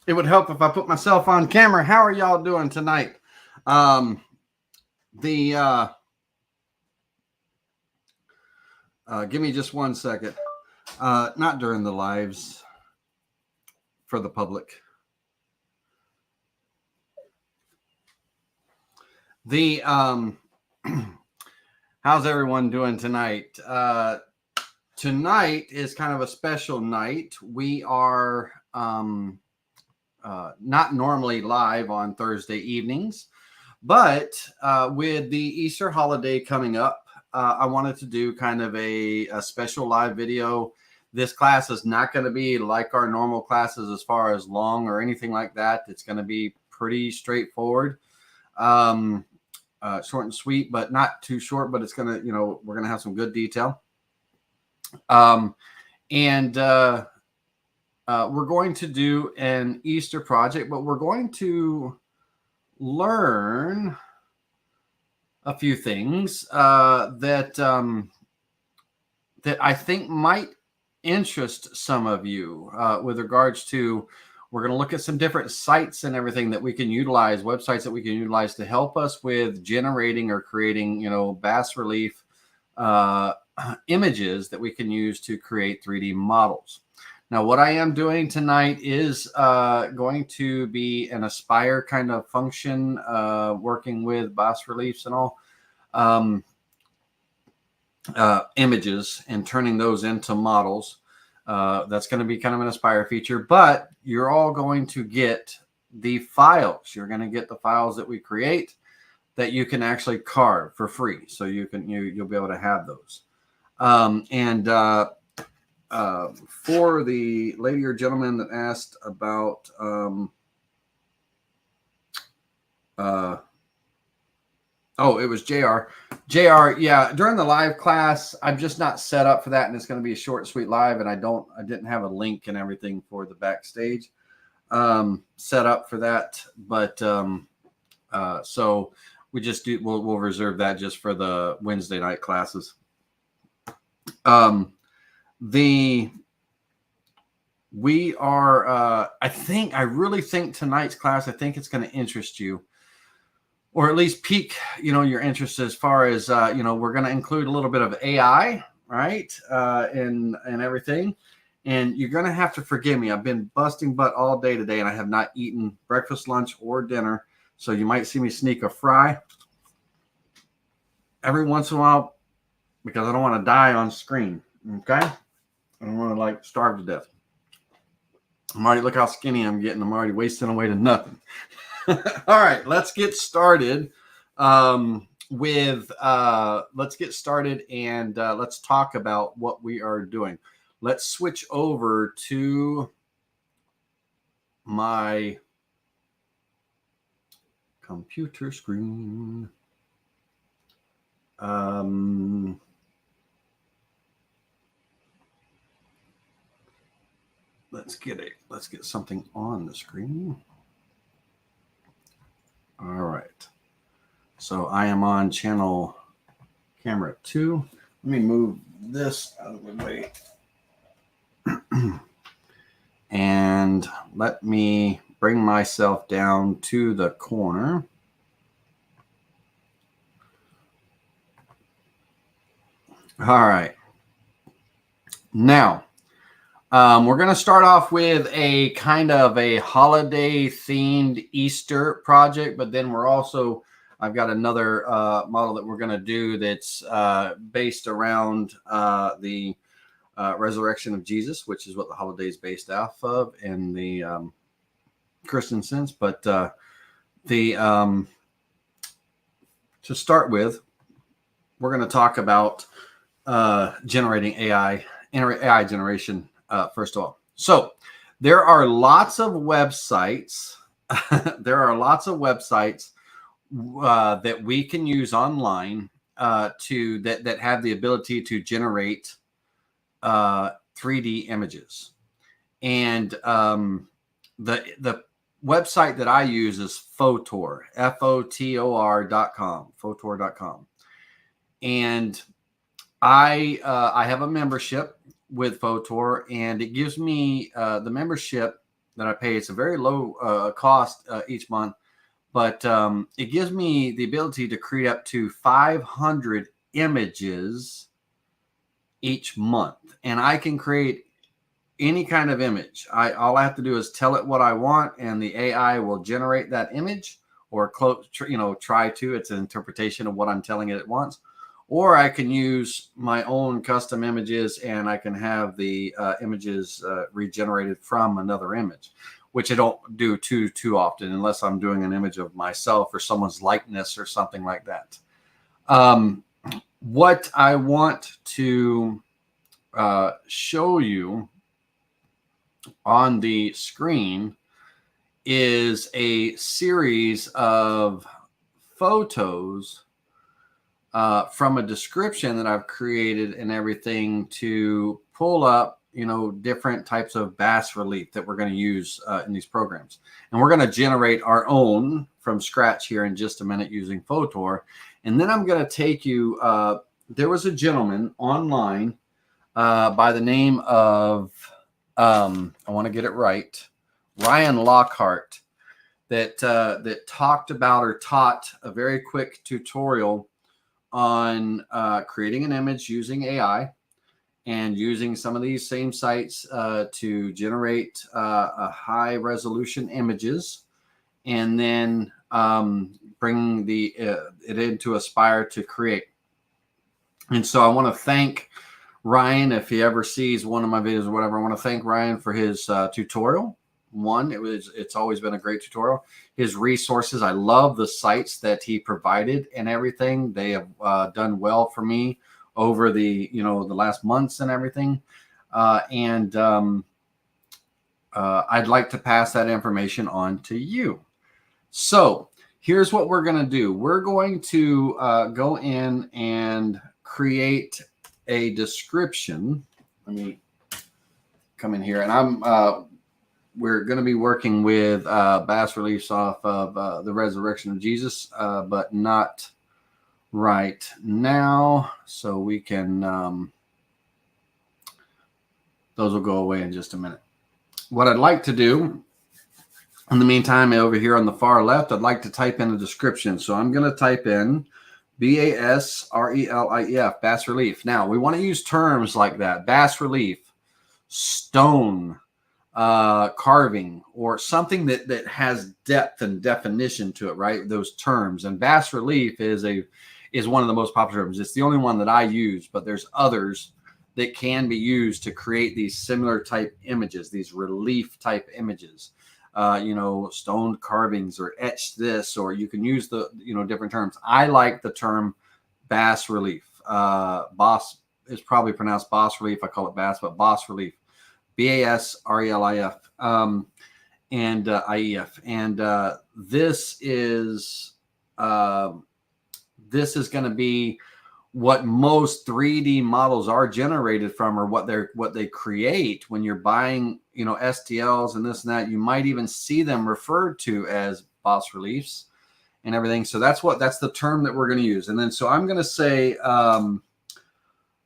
it would help if I put myself on camera. How are y'all doing tonight? Um, the Give me just 1 second. Not during the lives for the public. The How's everyone doing tonight? Tonight is kind of a special night. We are not normally live on Thursday evenings, but with the Easter holiday coming up, I wanted to do kind of a special live video. This class is not going to be like our normal classes as far as long or anything like that. It's going to be pretty straightforward, short and sweet, but not too short. But it's going to, we're going to have some good detail. And we're going to do an Easter project, but we're going to learn a few things that I think might interest some of you with regards to, we're going to look at some different sites and everything that we can utilize, websites that we can utilize to help us with generating or creating, bas relief images that we can use to create 3D models. Now, what I am doing tonight is going to be an Aspire kind of function, working with bas reliefs and all images and turning those into models. That's going to be kind of an Aspire feature, but you're all going to get the files. You're going to get the files that we create that you can actually carve for free. So you'll be able to have those. For the lady or gentleman that asked about it was JR. Yeah, during the live class, I'm just not set up for that, and it's going to be a short, sweet live, and I didn't have a link and everything for the backstage set up for that, but so we'll reserve that just for the Wednesday night classes. We are I really think tonight's class, I think it's going to interest you, or at least pique your interest, as far as we're going to include a little bit of AI, right, and everything. And you're going to have to forgive me. I've been busting butt all day today, and I have not eaten breakfast, lunch, or dinner, so you might see me sneak a fry every once in a while, because I don't want to die on screen. Okay, I don't want to starve to death. Look how skinny I'm getting. I'm already wasting away to nothing. All right, let's get started let's get started, and let's talk about what we are doing. Let's switch over to my computer screen. Let's get something on the screen. All right. So I am on channel camera 2. Let me move this out of the way. And let me bring myself down to the corner. All right. Now, we're going to start off with a kind of a holiday themed Easter project, but then I've got another model that we're going to do that's based around the resurrection of Jesus, which is what the holiday is based off of in the Christian sense. But to start with, we're going to talk about generating AI generation. First of all, so there are lots of websites. There are lots of websites that we can use online that have the ability to generate 3D images. And the website that I use is Photor, FOTOR.com, Photor.com. And I have a membership with Photor, and it gives me the membership that I pay. It's a very low cost each month, but it gives me the ability to create up to 500 images each month, and I can create any kind of image. All I have to do is tell it what I want, and the AI will generate that image, or try to. It's an interpretation of what I'm telling it wants. Or I can use my own custom images, and I can have the images regenerated from another image, which I don't do too often, unless I'm doing an image of myself or someone's likeness or something like that. What I want to show you on the screen is a series of photos from a description that I've created and everything to pull up, different types of bas relief that we're going to use in these programs. And we're going to generate our own from scratch here in just a minute using Photor. And then I'm going to take you, there was a gentleman online by the name of, I want to get it right, Ryan Lockhart, that talked about or taught a very quick tutorial on creating an image using AI and using some of these same sites to generate a high resolution images, and then bring it into Aspire to create. And so I want to thank Ryan. If he ever sees one of my videos or whatever, I want to thank Ryan for his tutorial. It's always been a great tutorial. His resources, I love the sites that he provided and everything. They have done well for me over the last months and everything. I'd like to pass that information on to you. So here's what we're going to do. We're going to go in and create a description. Let me come in here, and we're going to be working with bas reliefs off of the resurrection of Jesus, but not right now. So we can, those will go away in just a minute. What I'd like to do in the meantime, over here on the far left, I'd like to type in a description. So I'm going to type in BAS-RELIEF, bas relief. Now we want to use terms like that: bas relief, stone, carving, or something that has depth and definition to it, right? Those terms. And bas relief is one of the most popular terms. It's the only one that I use, but there's others that can be used to create these similar type images, these relief type images. Stone carvings or etched this, or you can use the different terms. I like the term bas relief. Bas is probably pronounced bas relief. I call it bas, but bas relief. BAS-RELIF and IEF, and this is going to be what most 3D models are generated from, or what they create when you're buying STLs and this and that. You might even see them referred to as bas reliefs and everything. So that's the term that we're going to use. And then so I'm going to say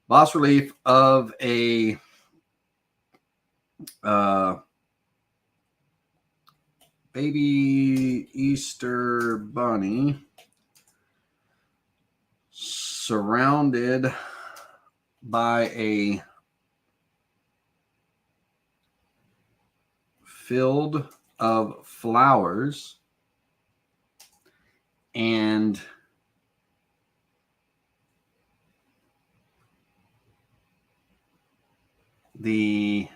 bas relief of a baby Easter bunny surrounded by a field of flowers and the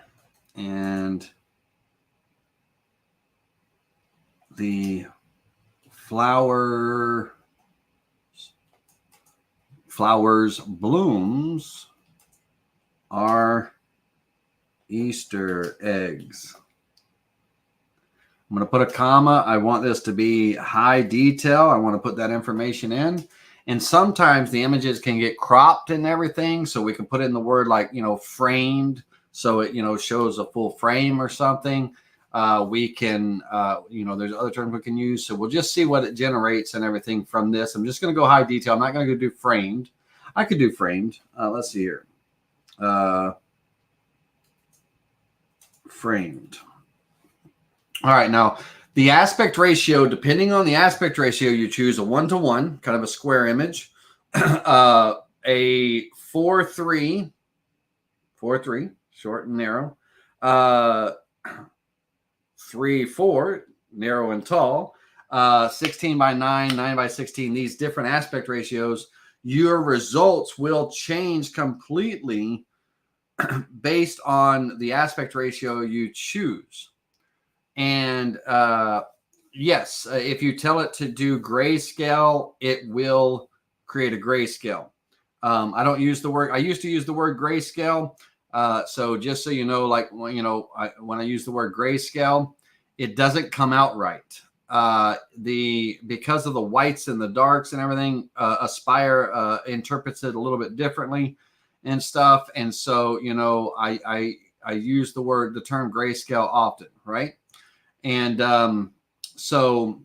flowers blooms are Easter eggs. I'm going to put a comma. I want this to be high detail. I want to put that information in. And sometimes the images can get cropped and everything, so we can put in the word like, framed, so it, shows a full frame or something. We can, there's other terms we can use. So we'll just see what it generates and everything from this. I'm just going to go high detail. I'm not going to do framed. I could do framed. Let's see here. Framed. All right, now the aspect ratio, depending on the aspect ratio, you choose a 1:1, kind of a square image, a 4:3, short and narrow, 3:4, narrow and tall, 16:9, 9:16. These different aspect ratios, your results will change completely based on the aspect ratio you choose. And yes, if you tell it to do grayscale, it will create a grayscale. I don't use the word, I used to use the word grayscale. So just so you know, like, when I use the word grayscale, it doesn't come out right. Because of the whites and the darks and everything, Aspire interprets it a little bit differently and stuff. And so, I use the term grayscale often, right? And so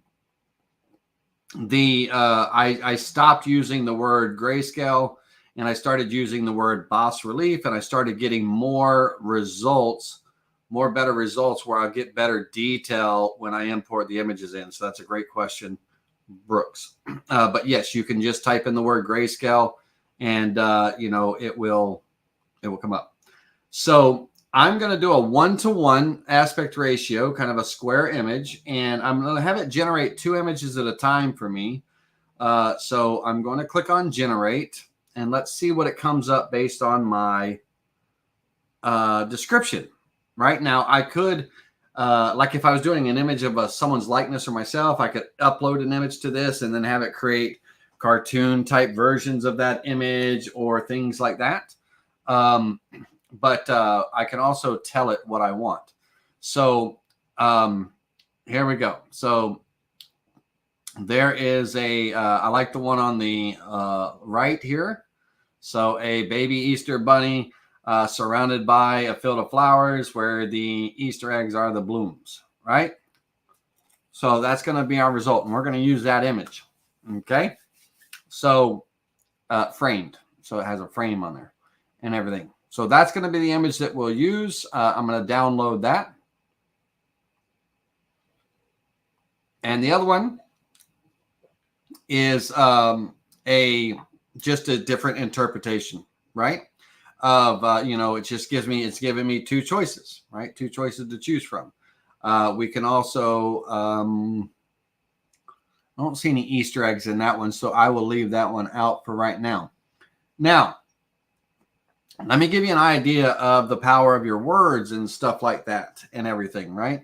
I stopped using the word grayscale, and I started using the word bas relief, and I started getting more better results where I get better detail when I import the images in. So that's a great question, Brooks. But yes, you can just type in the word grayscale, and it will come up. So I'm going to do a 1:1 aspect ratio, kind of a square image, and I'm going to have it generate 2 images at a time for me. So I'm going to click on generate, and let's see what it comes up based on my description. Right now, I could, like if I was doing an image of someone's likeness or myself, I could upload an image to this and then have it create cartoon type versions of that image or things like that. But I can also tell it what I want. So here we go. So there is I like the one on the right here. So a baby Easter bunny surrounded by a field of flowers where the Easter eggs are the blooms, right? So that's going to be our result, and we're going to use that image. Okay. So framed. So it has a frame on there and everything. So that's going to be the image that we'll use. I'm going to download that. And the other one is just a different interpretation, right? Of, it's giving me 2 choices, right? 2 choices to choose from. We can also, I don't see any Easter eggs in that one, so I will leave that one out for right now. Now, let me give you an idea of the power of your words and stuff like that and everything, right?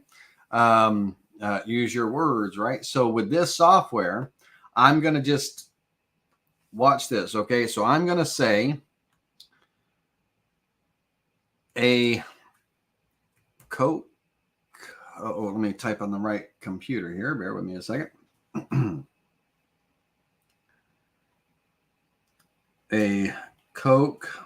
Use your words, right? So with this software, I'm going to just watch this, okay? So I'm going to say a Coke. Oh, let me type on the right computer here. Bear with me a second. A Coke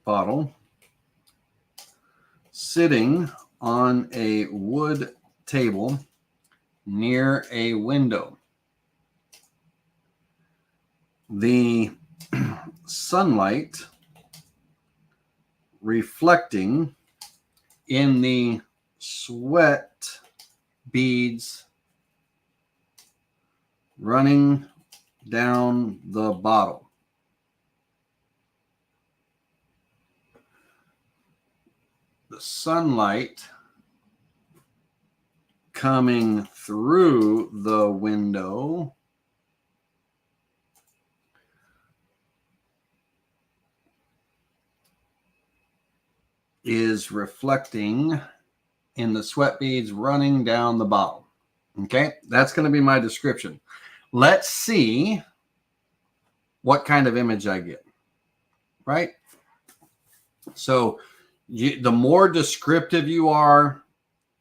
bottle sitting on a wood table near a window. The sunlight reflecting in the sweat beads running down the bottle. The sunlight coming through the window is reflecting in the sweat beads running down the bottle. Okay, that's going to be my description. Let's see what kind of image I get, right? So the more descriptive you are,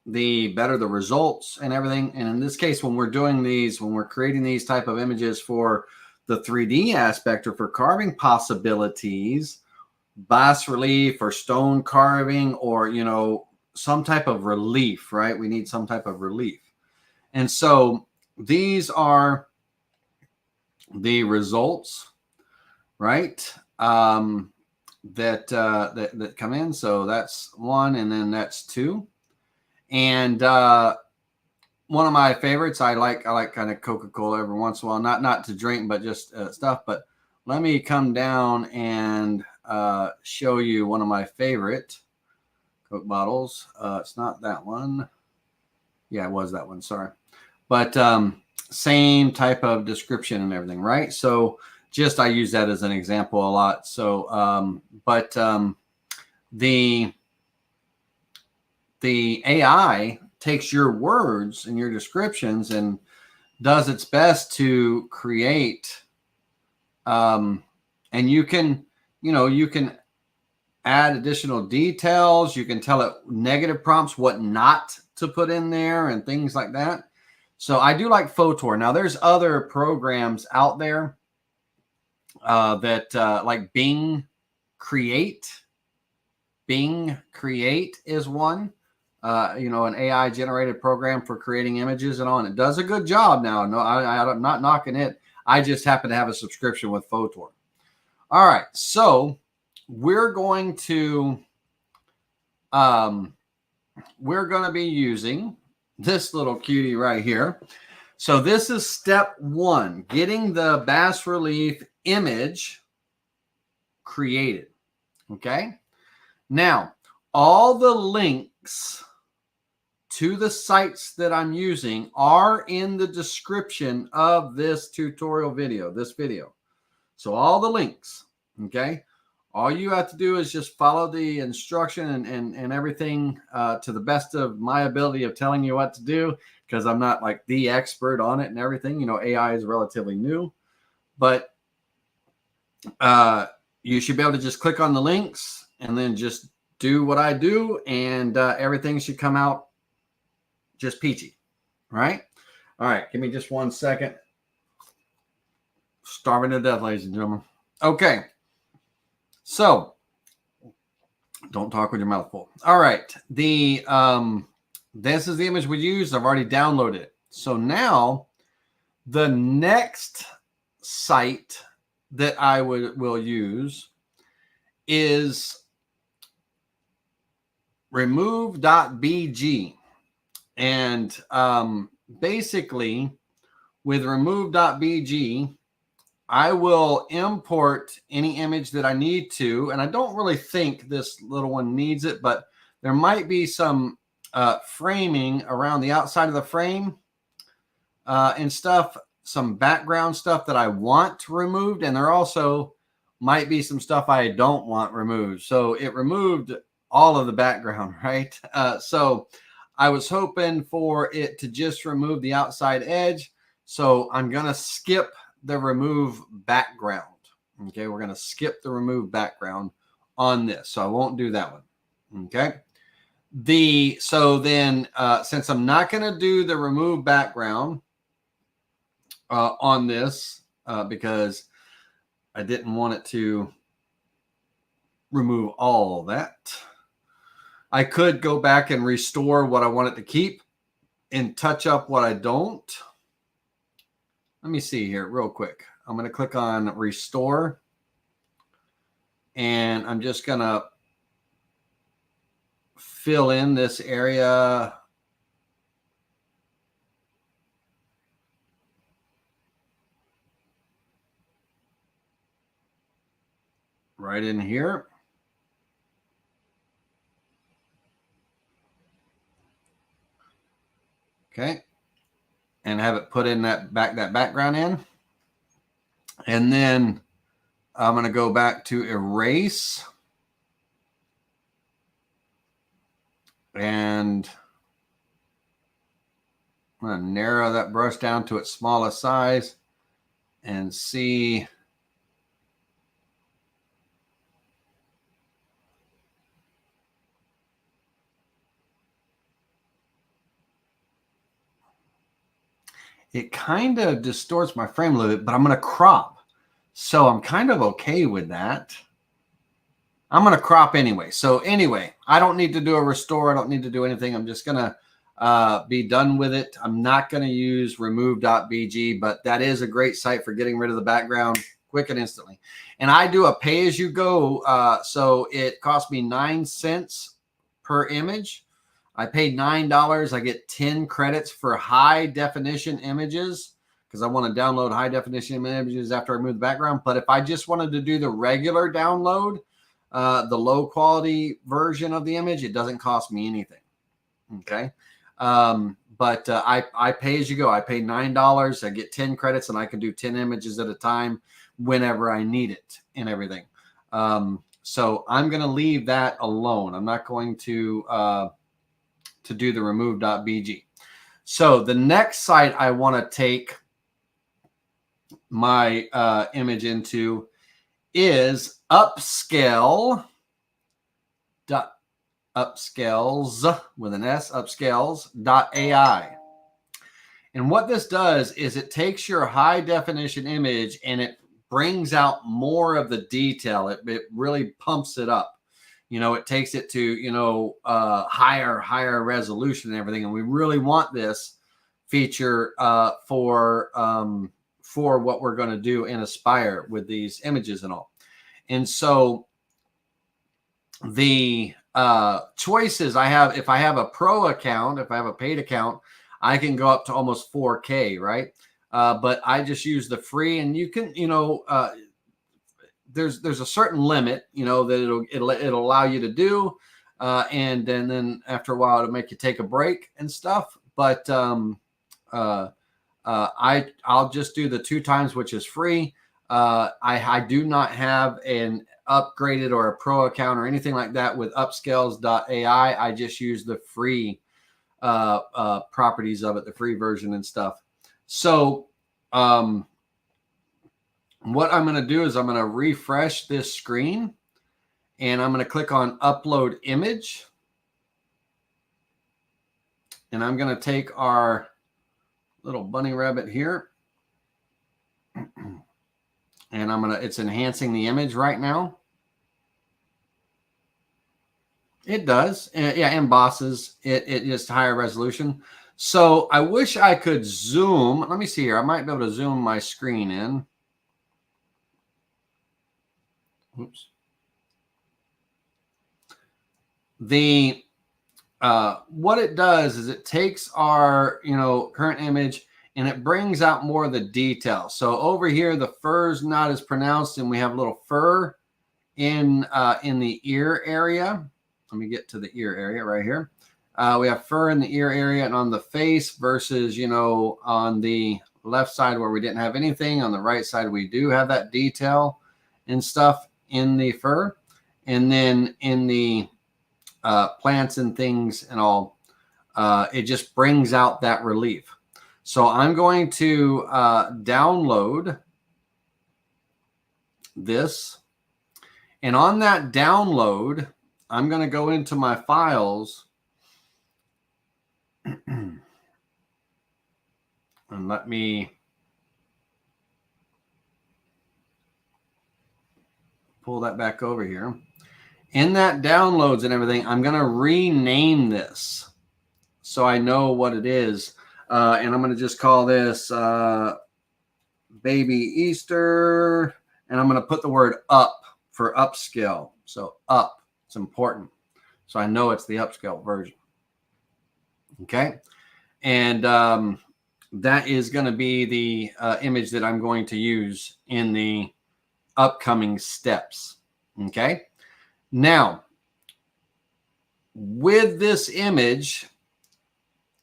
the better the results and everything. And in this case, when we're doing these, when we're creating these type of images for the 3D aspect or for carving possibilities, bas relief or stone carving, or, some type of relief, right? We need some type of relief. And so these are the results, right? that come in. So that's one, and then that's two. And one of my favorites, I like kind of Coca-Cola every once in a while, not to drink, but just stuff. But let me come down and show you one of my favorite Coke bottles. It's not that one. Yeah, it was that one. Sorry. But same type of description and everything, right? So just I use that as an example a lot. So, the AI takes your words and your descriptions and does its best to create. And you can add additional details. You can tell it negative prompts, what not to put in there and things like that. So I do like Photor. Now there's other programs out there that like Bing Create. Bing Create is one. An AI generated program for creating images and all. And it does a good job now. No, I'm not knocking it. I just happen to have a subscription with Photor. All right. So we're going to be using this little cutie right here. So this is step one, getting the bas relief image created. Okay. Now, all the links to the sites that I'm using are in the description of this tutorial video, this video. So all the links, okay? All you have to do is just follow the instruction and everything to the best of my ability of telling you what to do, because I'm not like the expert on it and everything. AI is relatively new, but you should be able to just click on the links and then just do what I do, and everything should come out just peachy, right? All right, give me just 1 second. Starving to death, ladies and gentlemen. Okay, so don't talk with your mouth full. All right, this is the image we used. I've already downloaded it. So now the next site that I will use is remove.bg. And basically with remove.bg, I will import any image that I need to. And I don't really think this little one needs it, but there might be some framing around the outside of the frame and stuff, some background stuff that I want removed. And there also might be some stuff I don't want removed. So it removed all of the background, right? So I was hoping for it to just remove the outside edge. So I'm going to skip the remove background. Okay, we're going to skip the remove background on this. So I won't do that one. Okay. So then since I'm not going to do the remove background on this because I didn't want it to remove all that, I could go back and restore what I want it to keep and touch up what I don't. Let me see here real quick. I'm going to click on restore, and I'm just going to fill in this area. Right in here. Okay, and have it put in that background in. And then I'm going to go back to erase. And I'm going to narrow that brush down to its smallest size and see. It kind of distorts my frame a little bit, but I'm going to crop. So I'm kind of okay with that. I'm going to crop anyway. So anyway, I don't need to do a restore. I don't need to do anything. I'm just going to be done with it. I'm not going to use remove.bg, but that is a great site for getting rid of the background. quick and instantly. And I do a pay-as-you-go, so it cost me 9 cents per image. I paid $9. I get 10 credits for high definition images because I want to download high definition images after I move the background. But if I just wanted to do the regular download, the low quality version of the image, it doesn't cost me anything. Okay. But I pay as you go. I pay $9. I get 10 credits and I can do 10 images at a time whenever I need it and everything. So I'm going to leave that alone. I'm not going to do the remove.bg. So the next site I want to take my image into is Upscales with an S, upscales.ai. And what this does is it takes your high definition image and it brings out more of the detail. It really pumps it up. You know, it takes it to, you know, higher resolution and everything. And we really want this feature for what we're going to do in Aspire with these images and all. And so the choices I have, if I have a pro account, if I have a paid account, I can go up to almost 4K, right? But I just use the free, and you can, you know, there's a certain limit, you know, that it'll allow you to do, and then after a while it'll make you take a break and stuff. But I'll just do the 2 times, which is free. I do not have an upgraded or a pro account or anything like that with upscales.ai. I just use the free properties of it, the free version and stuff. So what I'm going to do is I'm going to refresh this screen and I'm going to click on upload image. And I'm going to take our little bunny rabbit here. And it's enhancing the image right now. It does. Yeah, embosses. It just higher resolution. So I wish I could zoom. Let me see here. I might be able to zoom my screen in. Oops. What it does is it takes our, you know, current image and it brings out more of the detail. So over here, the fur's not as pronounced, and we have a little fur in the ear area. Let me get to the ear area right here. We have fur in the ear area and on the face versus, you know, on the left side where we didn't have anything. On the right side, we do have that detail and stuff in the fur. And then in the plants and things and all, it just brings out that relief. So I'm going to download this. And on that download, I'm going to go into my files and let me pull that back over here. In that downloads and everything, I'm going to rename this so I know what it is. And I'm going to just call this Baby Easter. And I'm going to put the word up for upscale. So up, it's important. So I know it's the upscale version. Okay. And that is going to be the image that I'm going to use in the upcoming steps. Okay. Now, with this image,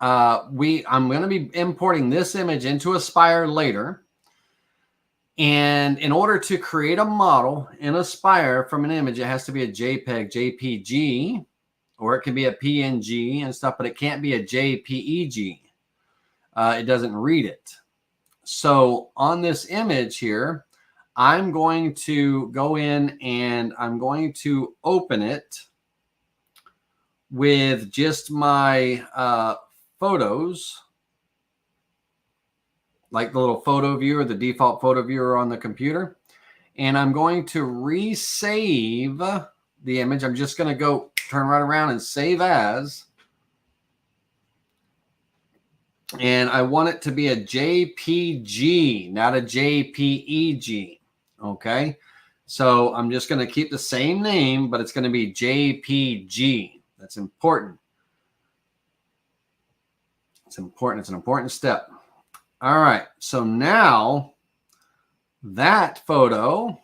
I'm going to be importing this image into Aspire later. And in order to create a model in Aspire from an image, it has to be a JPEG, JPG, or it can be a PNG and stuff, but it can't be a JPEG. It doesn't read it. So on this image here, I'm going to go in and I'm going to open it with just my photos, like the little photo viewer, the default photo viewer on the computer. And I'm going to resave the image. I'm just going to go turn right around and save as. And I want it to be a JPG, not a JPEG. Okay. So I'm just going to keep the same name, but it's going to be JPG. That's important. It's important. It's an important step. All right. So now that photo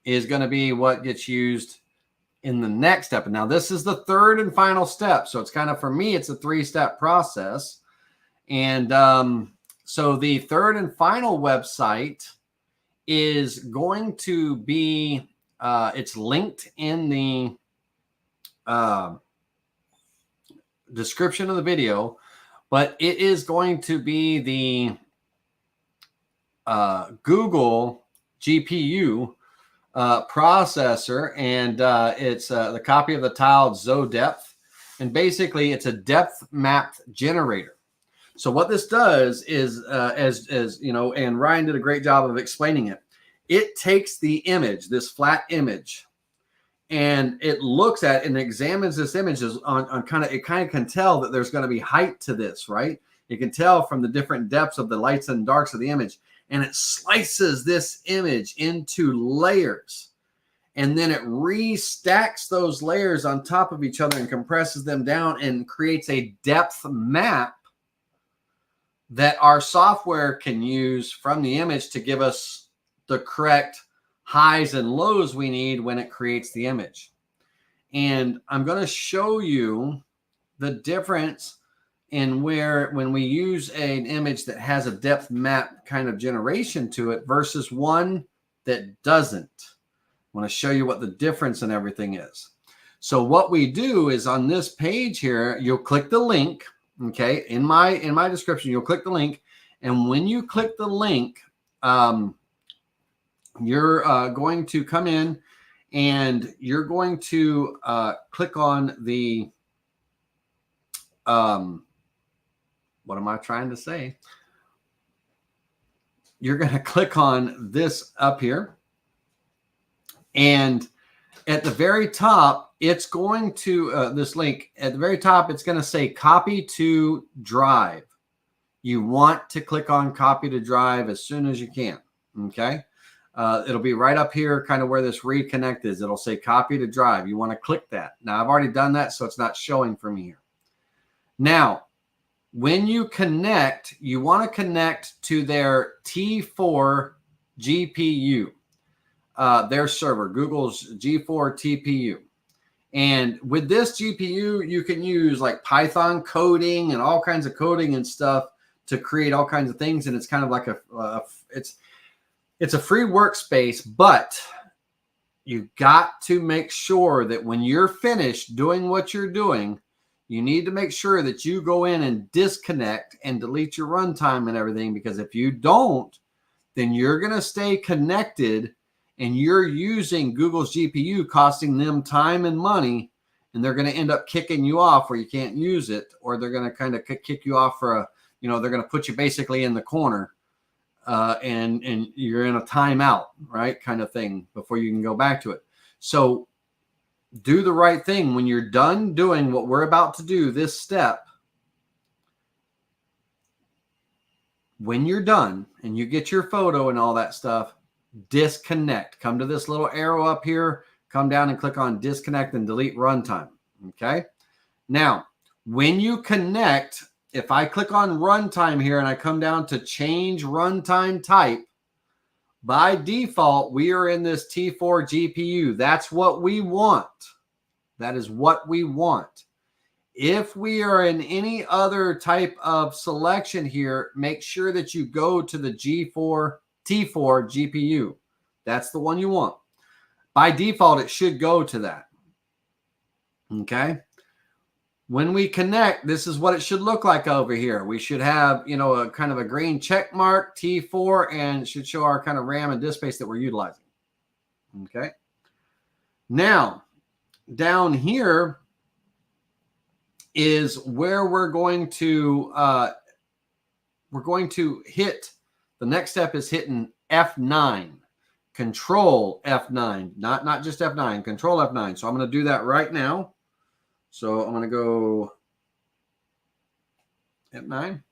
is going to be what gets used in the next step. And now this is the third and final step. So it's kind of, for me, it's a 3-step process. And so the third and final website is going to be, it's linked in the description of the video, but it is going to be the Google GPU processor, and it's the copy of the tile ZeoDetph, and basically it's a depth map generator. So what this does is, as you know, and Ryan did a great job of explaining it. It takes the image, this flat image, and it looks at and examines this image on kind of, it kind of can tell that there's going to be height to this, right? You can tell from the different depths of the lights and darks of the image, and it slices this image into layers. And then it restacks those layers on top of each other and compresses them down and creates a depth map that our software can use from the image to give us the correct highs and lows we need when it creates the image. And I'm going to show you the difference in where, when we use an image that has a depth map kind of generation to it versus one that doesn't. I want to show you what the difference in everything is. So what we do is, on this page here, you'll click the link. Okay, in my description, you'll click the link, and when you click the link, you're going to come in, and you're going to click on the what am I trying to say? You're going to click on this up here, and at the very top, it's going to, this link, at the very top, it's going to say copy to drive. You want to click on copy to drive as soon as you can, okay? It'll be right up here, kind of where this reconnect is. It'll say copy to drive. You want to click that. Now, I've already done that, so it's not showing for me here. Now, when you connect, you want to connect to their T4 GPU, their server, Google's G4 TPU. And with this GPU, you can use like Python coding and all kinds of coding and stuff to create all kinds of things. And it's kind of like it's a free workspace, but you got to make sure that when you're finished doing what you're doing, you need to make sure that you go in and disconnect and delete your runtime and everything, because if you don't, then you're going to stay connected and you're using Google's GPU, costing them time and money, and they're going to end up kicking you off where you can't use it, or they're going to kind of kick you off for a, you know, they're going to put you basically in the corner, and you're in a timeout, right, kind of thing, before you can go back to it. So do the right thing. When you're done doing what we're about to do, this step, when you're done and you get your photo and all that stuff, disconnect. Come to this little arrow up here, come down and click on disconnect and delete runtime. Okay. Now, when you connect, if I click on runtime here and I come down to change runtime type, by default, we are in this T4 GPU. That's what we want. That is what we want. If we are in any other type of selection here, make sure that you go to the T4 GPU. That's the one you want. By default, it should go to that. Okay. When we connect, this is what it should look like over here. We should have, you know, a kind of a green check mark, T4, and it should show our kind of RAM and disk space that we're utilizing. Okay. Now, down here is where we're going to hit, the next step is hitting F9, Control F9, not just F9, Control F9. So I'm going to do that right now. So I'm going to go F9,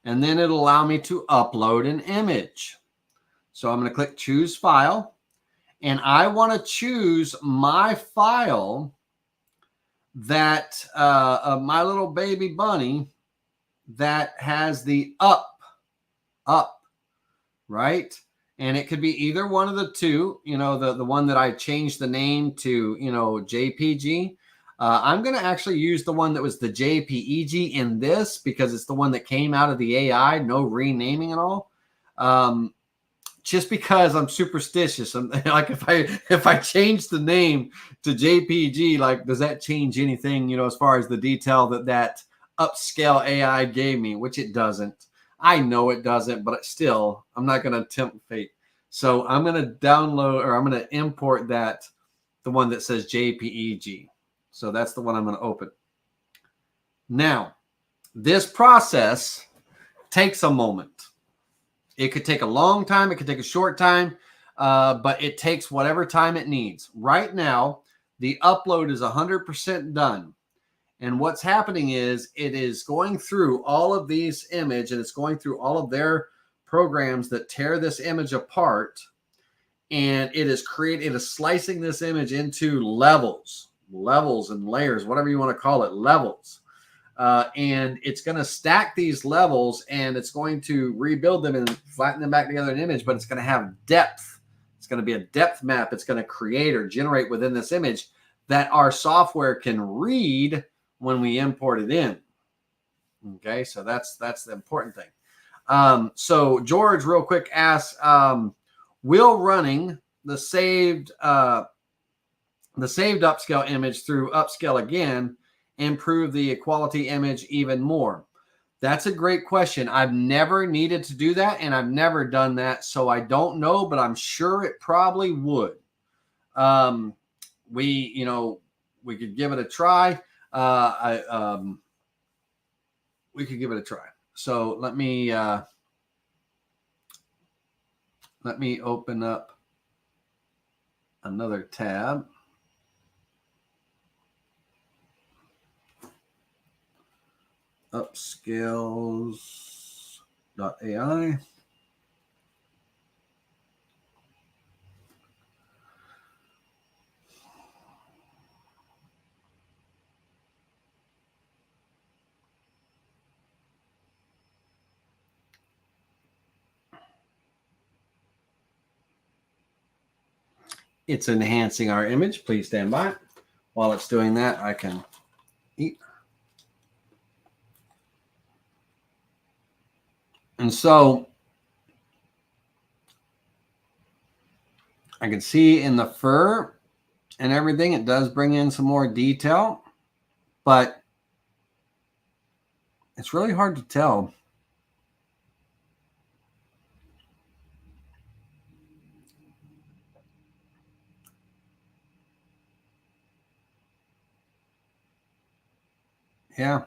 and then it'll allow me to upload an image. So I'm going to click choose file, and I want to choose my file that my little baby bunny that has the up, right? And it could be either one of the two, you know, the one that I changed the name to, you know, JPG. I'm going to actually use the one that was the JPEG in this because it's the one that came out of the AI, no renaming at all. Just because I'm superstitious. I'm like, if I change the name to JPG, like, does that change anything, you know, as far as the detail that Upscale AI gave me, which it doesn't. I know it doesn't, but still, I'm not going to tempt fate. So I'm going to download, or I'm going to import the one that says JPEG. So that's the one I'm going to open. Now, this process takes a moment. It could take a long time. It could take a short time, but it takes whatever time it needs. Right now, the upload is 100% done. And what's happening is it is going through all of these images, and it's going through all of their programs that tear this image apart. And it is slicing this image into levels and layers, whatever you want to call it, levels. And it's going to stack these levels, and it's going to rebuild them and flatten them back together in an image, but it's going to have depth. It's going to be a depth map it's going to create or generate within this image that our software can read when we import it in. Okay, so that's the important thing. So George real quick asks, will running the saved upscale image through Upscale again improve the quality image even more? That's a great question. I've never needed to do that, and I've never done that, so I don't know, but I'm sure it probably would. We could give it a try. We could give it a try. So let me open up another tab. Upscales.ai. It's enhancing our image. Please stand by. While it's doing that, I can eat. And so I can see in the fur and everything, it does bring in some more detail, but it's really hard to tell. Yeah.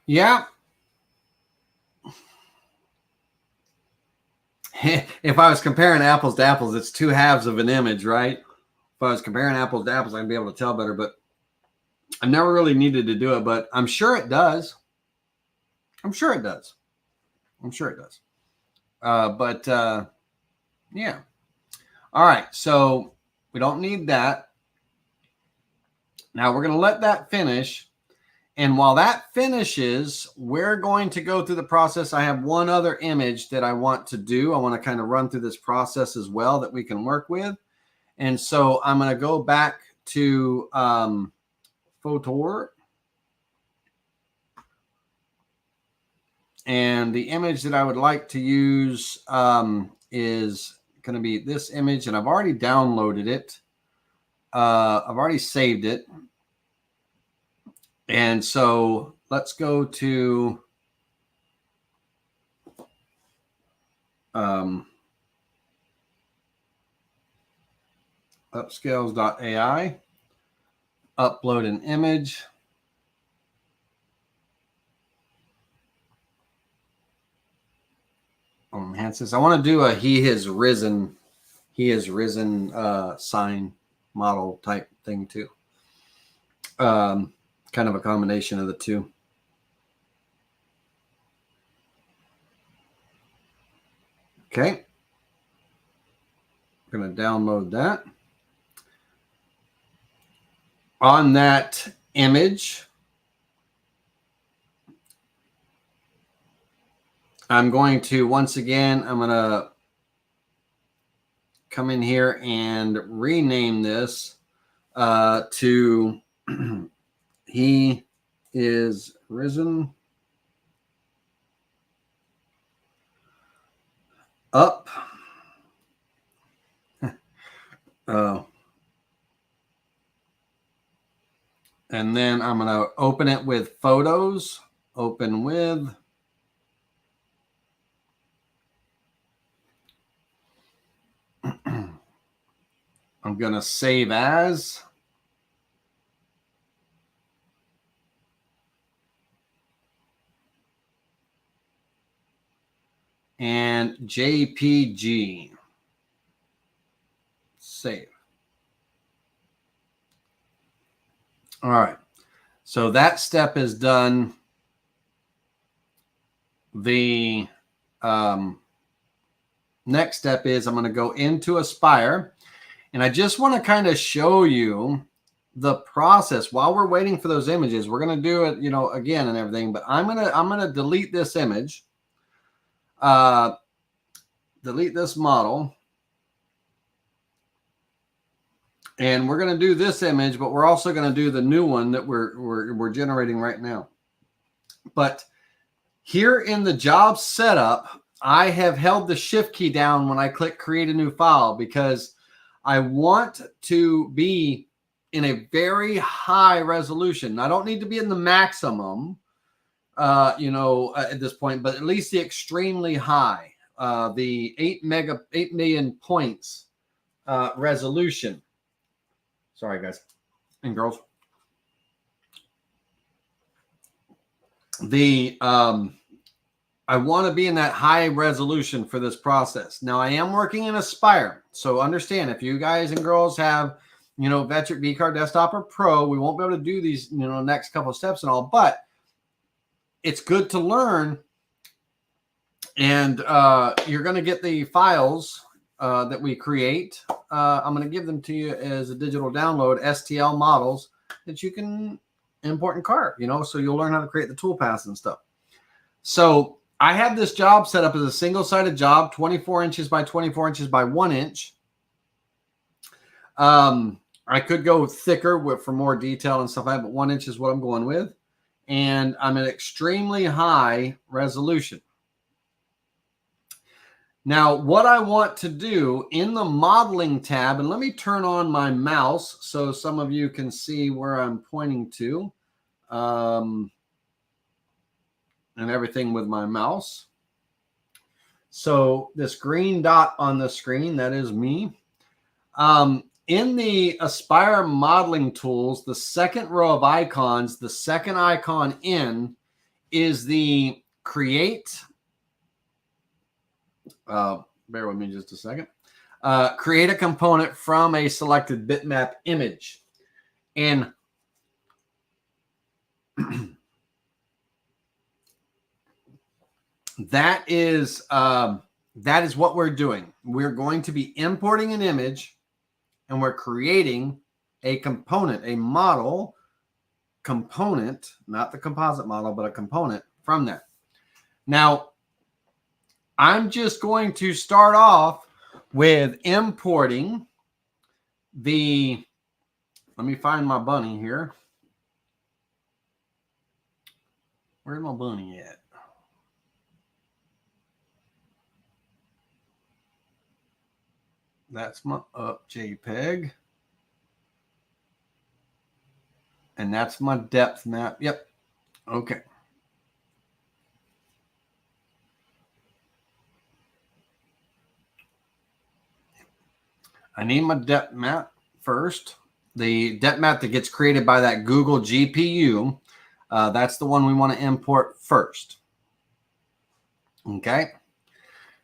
Yeah. If I was comparing apples to apples, it's two halves of an image, right? If I was comparing apples to apples, I'd be able to tell better, but I've never really needed to do it, but I'm sure it does. I'm sure it does. Yeah. All right. So we don't need that. Now we're going to let that finish. And while that finishes, we're going to go through the process. I have one other image that I want to do. I want to kind of run through this process as well that we can work with. And so I'm going to go back to Photor. And the image that I would like to use is going to be this image. And I've already downloaded it. I've already saved it. And so let's go to upscales.ai, upload an image. Enhance this. I want to do a he has risen sign model type thing too. Kind of a combination of the two. Okay. I'm going to download that. On that image, I'm going to, once again, I'm going to come in here and rename this to He is Risen Up. And then I'm going to open it with photos. Open with. I'm going to save as. And JPG. Save. All right. So that step is done. The next step is I'm going to go into Aspire. And I just want to kind of show you the process while we're waiting for those images. We're going to do it, again and everything, but I'm going to delete this image, delete this model, and we're going to do this image, but we're also going to do the new one that we're generating right now. But here in the job setup, I have held the shift key down when I click create a new file because I want to be in a very high resolution. I don't need to be in the maximum, at this point, but at least the extremely high, the 8 million points resolution. Sorry, guys and girls. I want to be in that high resolution for this process. Now I am working in Aspire. So understand, if you guys and girls have, Vectric, VCard, Desktop, or Pro, we won't be able to do these, next couple of steps and all, but it's good to learn. And you're going to get the files that we create. I'm going to give them to you as a digital download, STL models that you can import and carve, so you'll learn how to create the toolpaths and stuff. So I have this job set up as a single-sided job, 24 inches by 24 inches by 1 inch. I could go thicker for more detail and stuff like that, but 1 inch is what I'm going with. And I'm at extremely high resolution. Now, what I want to do in the modeling tab, and let me turn on my mouse so some of you can see where I'm pointing to. And everything with my mouse. So this green dot on the screen, that is me. In the Aspire modeling tools, the second row of icons, the second icon in is the create. Bear with me just a second. Create a component from a selected bitmap image. And that is what we're doing. We're going to be importing an image, and we're creating a component, a model component, not the composite model, but a component from that. Now, I'm just going to start off with importing the, let me find my bunny here. Where's my bunny at? That's my up JPEG. And that's my depth map. Yep. Okay. I need my depth map first. The depth map that gets created by that Google GPU. That's the one we want to import first. Okay.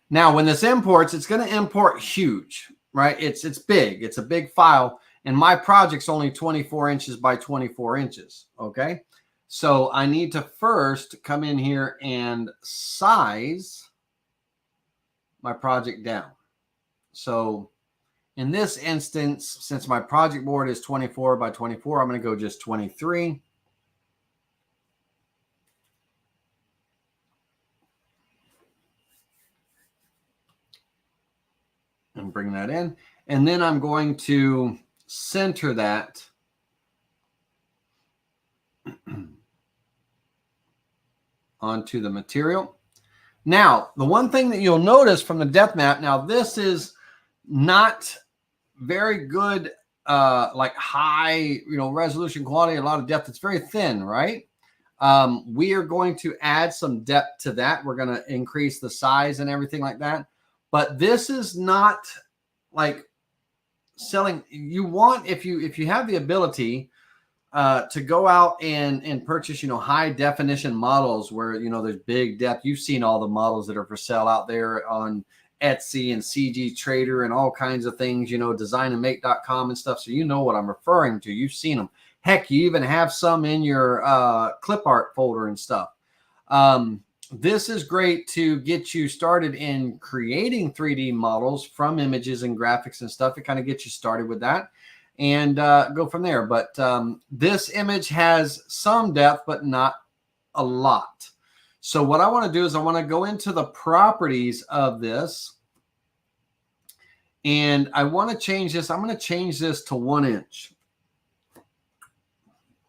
Now, when this imports, it's going to import huge, right? It's big. It's a big file. And my project's only 24 inches by 24 inches. Okay. So I need to first come in here and size my project down. So in this instance, since my project board is 24 by 24, I'm going to go just 23. And bring that in. And then I'm going to center that onto the material. Now, the one thing that you'll notice from the depth map, now this is not very good, like high, resolution quality, a lot of depth. It's very thin, right? We are going to add some depth to that. We're going to increase the size and everything like that. But this is not like selling. You want, if you have the ability to go out and purchase, high definition models where, there's big depth. You've seen all the models that are for sale out there on Etsy and CG Trader and all kinds of things, designandmake.com and stuff. So you know what I'm referring to. You've seen them. Heck, you even have some in your clip art folder and stuff. This is great to get you started in creating 3D models from images and graphics and stuff. It kind of gets you started with that and go from there. But this image has some depth, but not a lot. So what I want to do is I want to go into the properties of this. And I want to change this. I'm going to change this to 1 inch.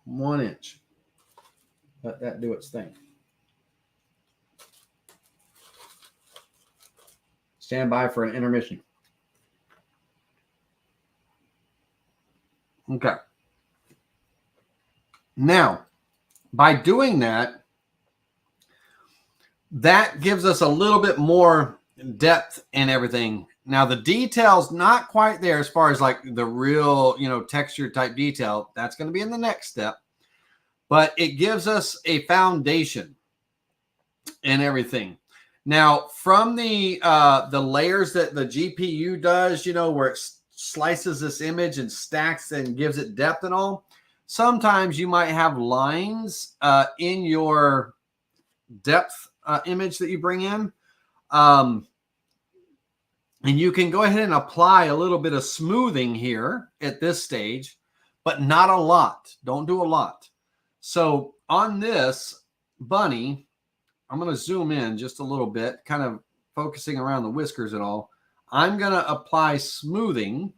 1 inch. Let that do its thing. Stand by for an intermission. Okay. Now, by doing that, that gives us a little bit more depth and everything. Now, the detail's not quite there as far as like the real, texture type detail. That's going to be in the next step. But it gives us a foundation and everything. Now, from the layers that the GPU does, where it slices this image and stacks and gives it depth and all, sometimes you might have lines in your depth image that you bring in. And you can go ahead and apply a little bit of smoothing here at this stage, but not a lot. Don't do a lot. So on this bunny, I'm going to zoom in just a little bit, kind of focusing around the whiskers and all. I'm going to apply smoothing.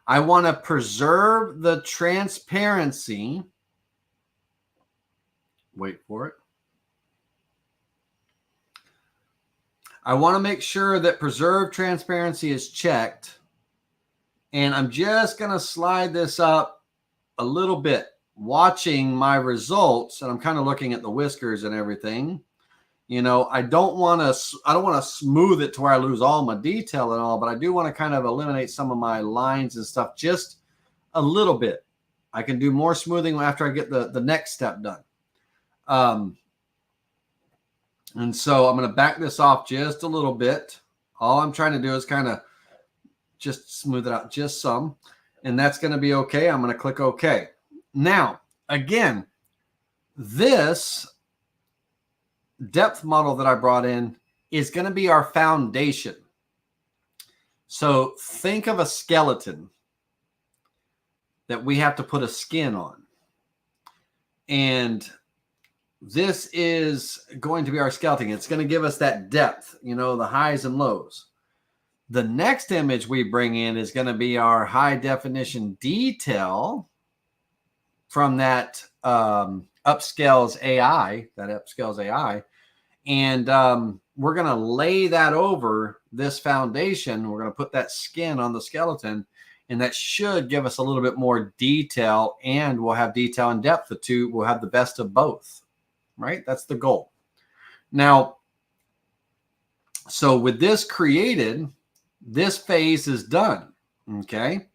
I want to preserve the transparency. Wait for it. I want to make sure that preserve transparency is checked. And I'm just going to slide this up a little bit, watching my results. And I'm kind of looking at the whiskers and everything. I don't want to smooth it to where I lose all my detail and all, but I do want to kind of eliminate some of my lines and stuff just a little bit. I can do more smoothing after I get the next step done. And so I'm going to back this off just a little bit. All I'm trying to do is kind of just smooth it out just some. And that's going to be okay. I'm going to click OK. Now, again, this depth model that I brought in is going to be our foundation. So think of a skeleton that we have to put a skin on. And this is going to be our skeleton. It's going to give us that depth, the highs and lows. The next image we bring in is going to be our high definition detail from that Upscale AI. And we're going to lay that over this foundation. We're going to put that skin on the skeleton, and that should give us a little bit more detail, and we'll have detail and depth. The two will have the best of both, right? That's the goal. Now, so with this created, this phase is done, okay?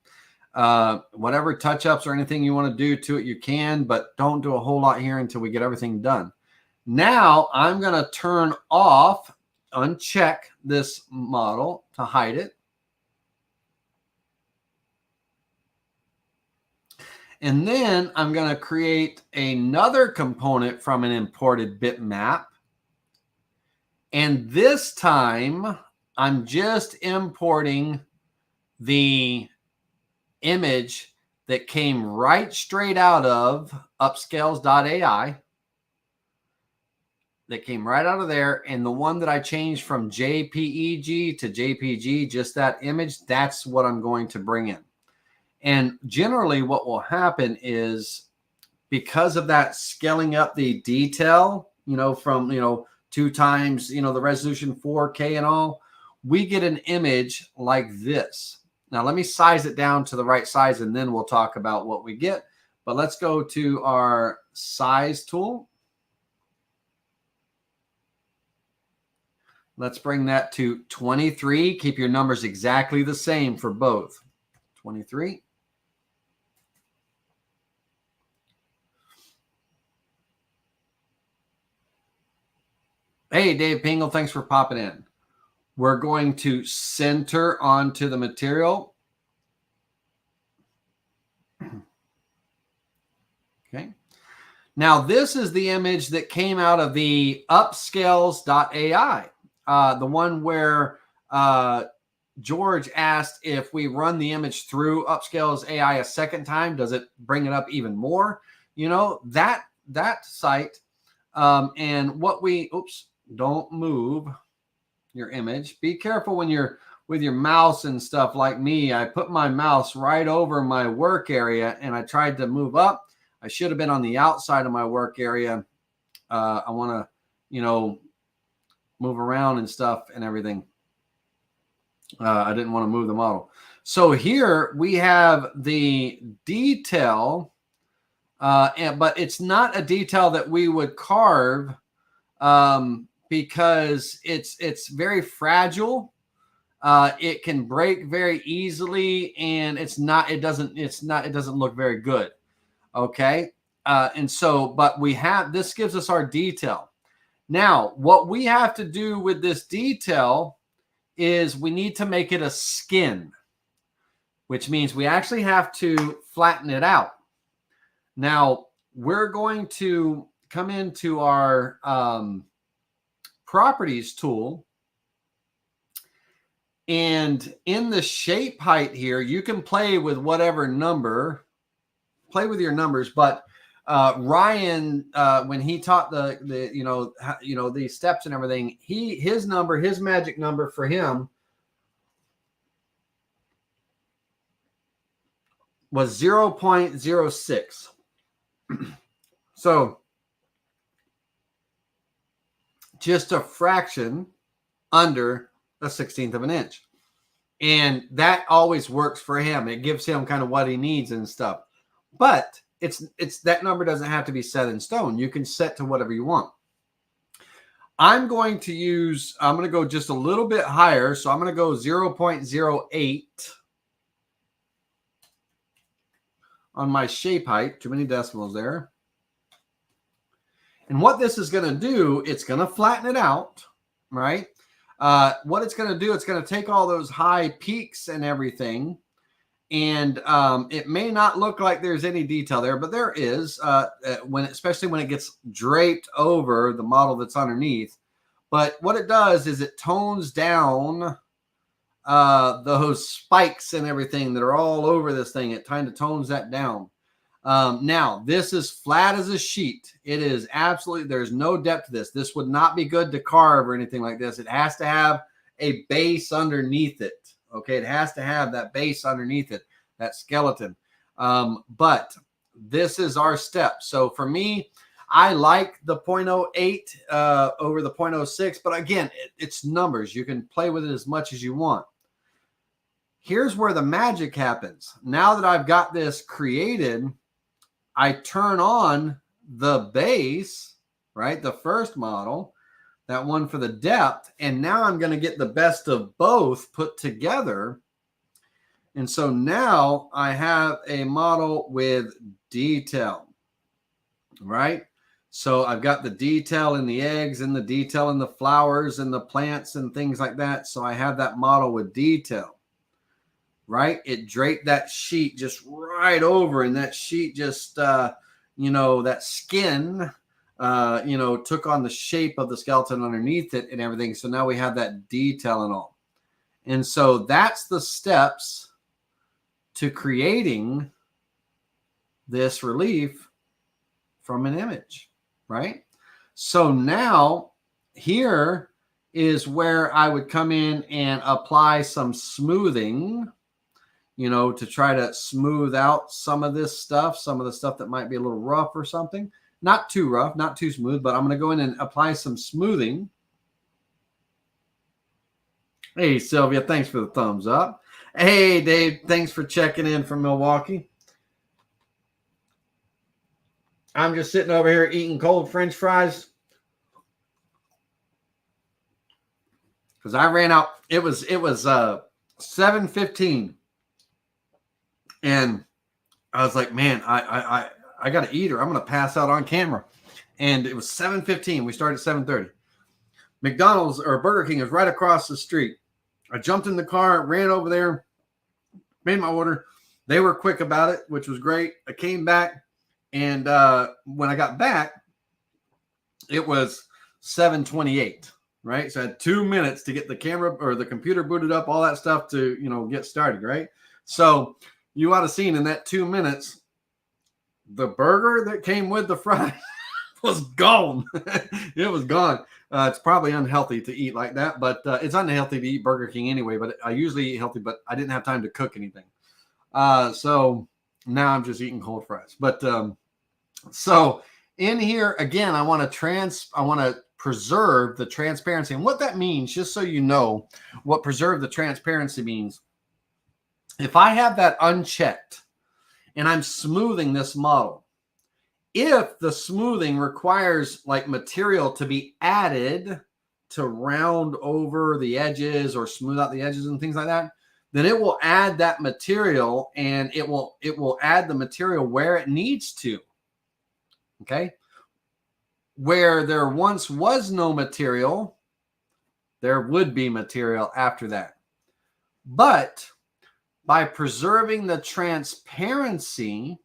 Whatever touch-ups or anything you want to do to it, you can, but don't do a whole lot here until we get everything done. Now, I'm going to turn off, uncheck this model to hide it. And then I'm going to create another component from an imported bitmap. And this time, I'm just importing the image that came right straight out of Upscales.ai. That came right out of there. And the one that I changed from JPEG to JPG, just that image, that's what I'm going to bring in. And generally what will happen is, because of that scaling up the detail, from, 2 times, the resolution 4K and all, we get an image like this. Now, let me size it down to the right size, and then we'll talk about what we get. But let's go to our size tool. Let's bring that to 23. Keep your numbers exactly the same for both. 23. Hey, Dave Pingle, thanks for popping in. We're going to center onto the material. Okay. Now, this is the image that came out of the Upscales.ai, the one where George asked if we run the image through Upscales AI a second time, does it bring it up even more? That site. And what we, don't move your image. Be careful when you're with your mouse and stuff like me. I put my mouse right over my work area and I tried to move up. I should have been on the outside of my work area. I want to, move around and stuff and everything. I didn't want to move the model. So here we have the detail, but it's not a detail that we would carve because it's very fragile. It can break very easily, and it doesn't look very good. Okay. And so, but this gives us our detail. Now, what we have to do with this detail is we need to make it a skin, which means we actually have to flatten it out. Now, we're going to come into our properties tool, and in the shape height here, you can play with whatever number, play with your numbers, but Ryan, when he taught the steps and everything, his magic number for him was 0.06. So just a fraction under a 1/16 of an inch. And that always works for him. It gives him kind of what he needs and stuff. But it's that number doesn't have to be set in stone. You can set to whatever you want. I'm going to go just a little bit higher. So I'm going to go 0.08 on my shape height. Too many decimals there. And what this is going to do, it's going to flatten it out, right? What it's going to do, it's going to take all those high peaks and everything. And it may not look like there's any detail there, but there is, especially when it gets draped over the model that's underneath. But what it does is it tones down those spikes and everything that are all over this thing. It kind of tones that down. Now, this is flat as a sheet. It is absolutely, there's no depth to this. This would not be good to carve or anything like this. It has to have a base underneath it. Okay, it has to have that base underneath it, that skeleton. But this is our step. So for me, I like the 0.08 over the 0.06. But again, it's numbers. You can play with it as much as you want. Here's where the magic happens. Now that I've got this created, I turn on the base, right? The first model, that one for the depth. And now I'm going to get the best of both put together. And so now I have a model with detail, right? So I've got the detail in the eggs and the detail in the flowers and the plants and things like that. So I have that model with detail, right? It draped that sheet just right over, and that sheet just, that skin you know, took on the shape of the skeleton underneath it and everything. So now we have that detail and all. And so that's the steps to creating this relief from an image, right? So now here is where I would come in and apply some smoothing, you know, to try to smooth out some of this stuff, some of the stuff that might be a little rough or something. Not too rough, not too smooth, but I'm going to go in and apply some smoothing. Hey, Sylvia, thanks for the thumbs up. Hey, Dave, thanks for checking in from Milwaukee. I'm just sitting over here eating cold French fries because I ran out. It was 7:15, and I was like, man, I got to eat or I'm going to pass out on camera. And it was 7:15. We started at 7:30. McDonald's or Burger King is right across the street. I jumped in the car, ran over there, made my order. They were quick about it, which was great. I came back, and when I got back, it was 7:28, right? So I had 2 minutes to get the camera or the computer booted up, all that stuff to, you know, get started, right? So you ought to seen in that 2 minutes, the burger that came with the fries was gone. It was gone. It's probably unhealthy to eat like that, but it's unhealthy to eat Burger King anyway. But I usually eat healthy, but I didn't have time to cook anything. So now I'm just eating cold fries. But so in here again, I want to preserve the transparency, and what that means, just so you know, what preserve the transparency means. If I have that unchecked, and I'm smoothing this model, if the smoothing requires like material to be added to round over the edges or smooth out the edges and things like that, then it will add that material, and it will add the material where it needs to. Okay. Where there once was no material, there would be material after that. But by preserving the transparency,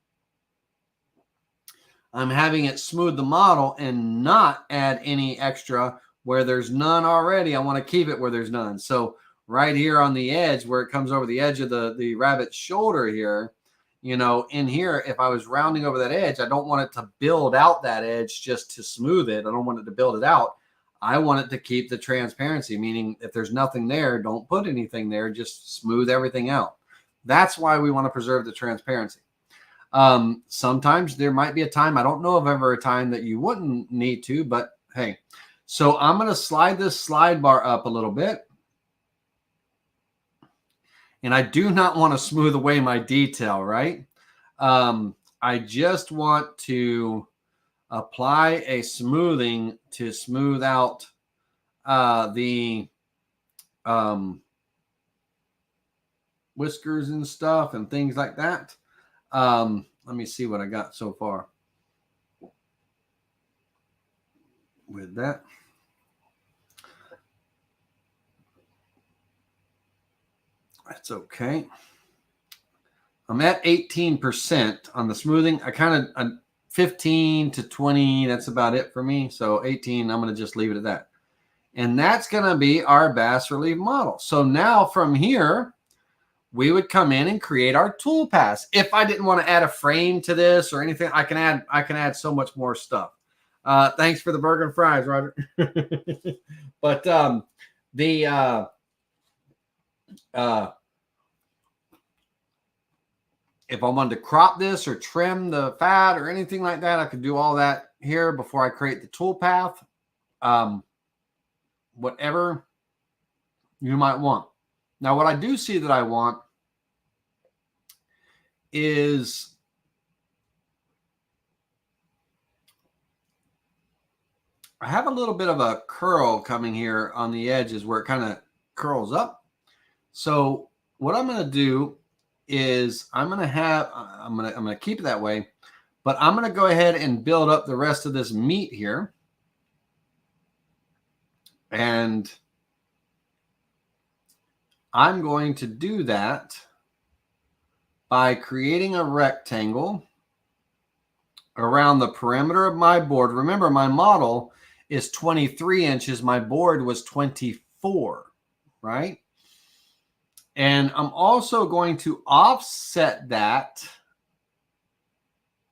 I'm having it smooth the model and not add any extra where there's none already. I want to keep it where there's none. So right here on the edge, where it comes over the edge of the rabbit's shoulder here, you know, in here, if I was rounding over that edge, I don't want it to build out that edge just to smooth it. I don't want it to build it out. I want it to keep the transparency, meaning if there's nothing there, don't put anything there, just smooth everything out. That's why we want to preserve the transparency. Sometimes there might be a time, I don't know of ever a time that you wouldn't need to, but hey, so I'm going to slide this slide bar up a little bit. And I do not want to smooth away my detail, right? I just want to apply a smoothing to smooth out the whiskers and stuff and things like that. Let me see what I got so far with that. That's okay. I'm at 18% on the smoothing. I kind of 15 to 20. That's about it for me. So 18, I'm going to just leave it at that. And that's going to be our bas relief model. So now from here, we would come in and create our toolpaths. If I didn't want to add a frame to this or anything, I can add so much more stuff. Thanks for the burger and fries, Roger. But if I wanted to crop this or trim the fat or anything like that, I could do all that here before I create the toolpath. Whatever you might want. Now, what I do see that I want is I have a little bit of a curl coming here on the edges where it kind of curls up. So what I'm going to do is I'm going to keep it that way, but I'm going to go ahead and build up the rest of this meat here. And I'm going to do that by creating a rectangle around the perimeter of my board. Remember, my model is 23 inches. My board was 24, right? And I'm also going to offset that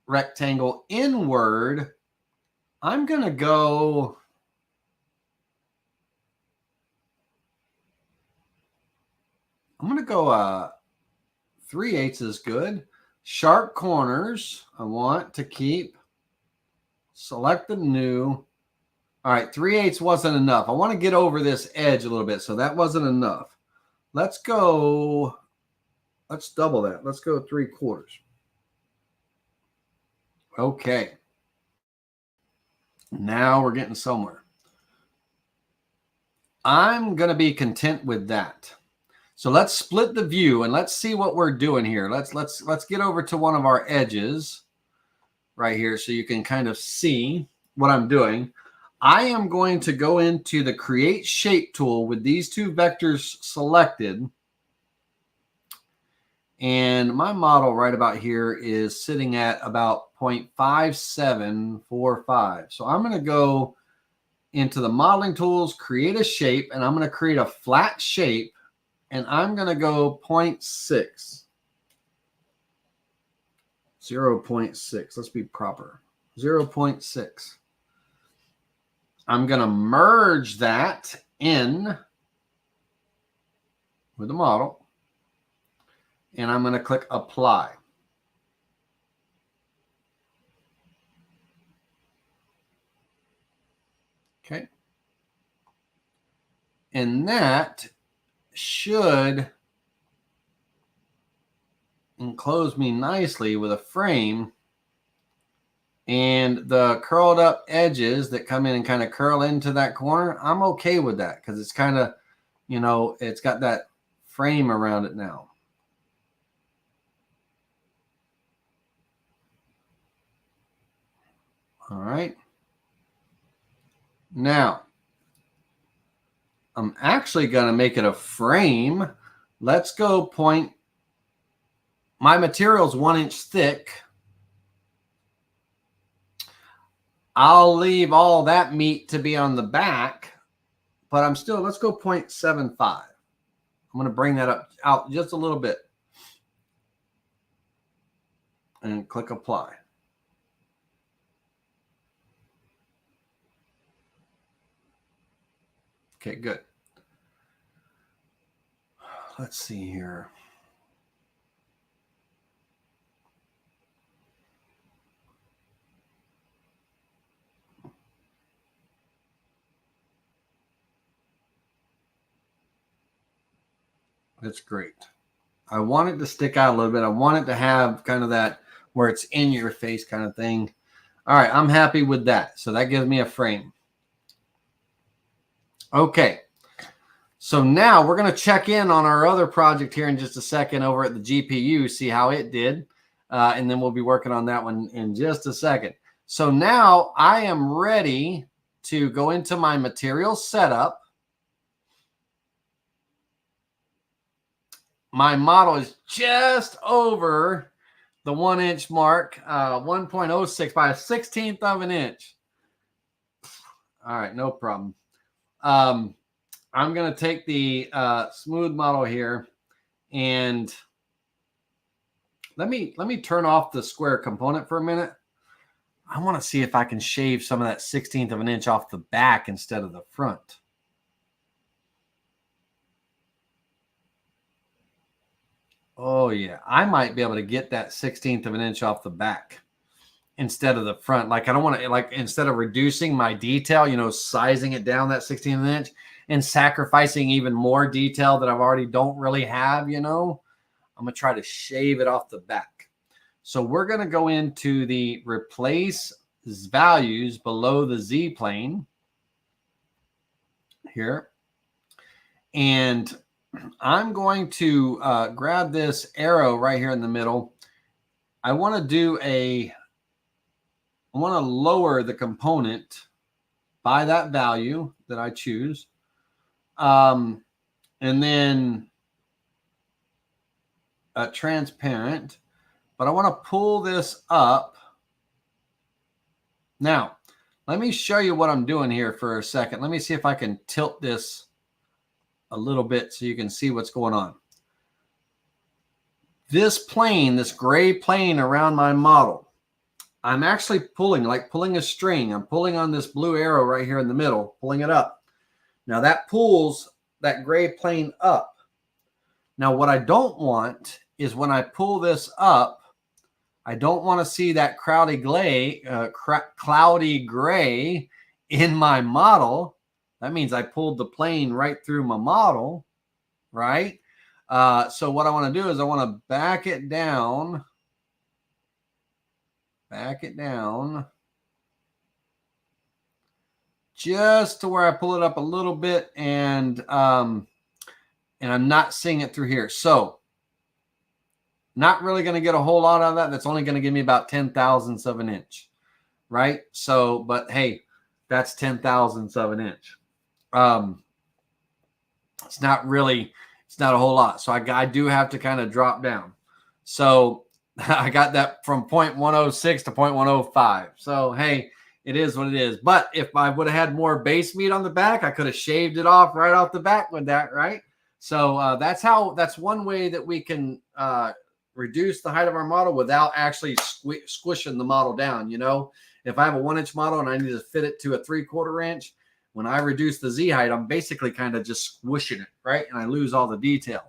rectangle inward. I'm going to go 3/8 is good. Sharp corners, I want to keep. Select the new. All right, 3/8 wasn't enough. I want to get over this edge a little bit, so that wasn't enough. Let's double that. Let's go 3/4. Okay. Now we're getting somewhere. I'm going to be content with that. So let's split the view and let's see what we're doing here. Let's get over to one of our edges right here so you can kind of see what I'm doing. I am going to go into the Create Shape tool with these two vectors selected. And my model right about here is sitting at about 0.5745. So I'm going to go into the modeling tools, create a shape, and I'm going to create a flat shape. And I'm going to go 0.6. 0.6. Let's be proper. 0.6. I'm going to merge that in with the model. And I'm going to click Apply. Okay. And that should enclose me nicely with a frame, and the curled up edges that come in and kind of curl into that corner, I'm okay with that because it's kind of, you know, it's got that frame around it now. All right. Now, I'm actually going to make it a frame. Let's go my material is 1 inch thick. I'll leave all that meat to be on the back, but let's go 0.75. I'm going to bring that out just a little bit and click Apply. Okay, good. Let's see here. That's great. I want it to stick out a little bit. I want it to have kind of that where it's in your face kind of thing. All right, I'm happy with that. So that gives me a frame. Okay. So now we're going to check in on our other project here in just a second over at the GPU, see how it did. And then we'll be working on that one in just a second. So now I am ready to go into my material setup. My model is just over the 1 inch mark, 1.06 by a 1/16 of an inch. All right, no problem. I'm going to take the smooth model here, and let me turn off the square component for a minute. I want to see if I can shave some of that 1/16 of an inch off the back instead of the front. Oh yeah, I might be able to get that 1/16 of an inch off the back instead of the front. Like I don't want to, like, instead of reducing my detail, you know, sizing it down that 1/16 of an inch and sacrificing even more detail that I've already don't really have, you know, I'm going to try to shave it off the back. So we're going to go into the replace values below the Z plane here. And I'm going to grab this arrow right here in the middle. I want to lower the component by that value that I choose. And then transparent, but I want to pull this up Now, let me show you what I'm doing here for a second. Let me see if I can tilt this a little bit so you can see what's going on. This plane, this gray plane around my model, I'm actually pulling, like pulling a string. I'm pulling on this blue arrow right here in the middle, pulling it up. Now that pulls that gray plane up. Now what I don't want is when I pull this up, I don't want to see that cloudy gray in my model. That means I pulled the plane right through my model, right? So what I want to do is I want to back it down just to where I pull it up a little bit, and I'm not seeing it through here. So not really going to get a whole lot out of that. That's only going to give me about 10,000ths of an inch, right? So, but hey, that's 10,000ths of an inch. It's not a whole lot. So I do have to kind of drop down. So I got that from 0.106 to 0.105. So, hey, it is what it is. But if I would have had more base meat on the back, I could have shaved it off right off the back with that, right? So that's one way that we can reduce the height of our model without actually squishing the model down. You know, if I have a 1-inch model and I need to fit it to a 3/4 inch, when I reduce the Z height, I'm basically kind of just squishing it, right? And I lose all the detail.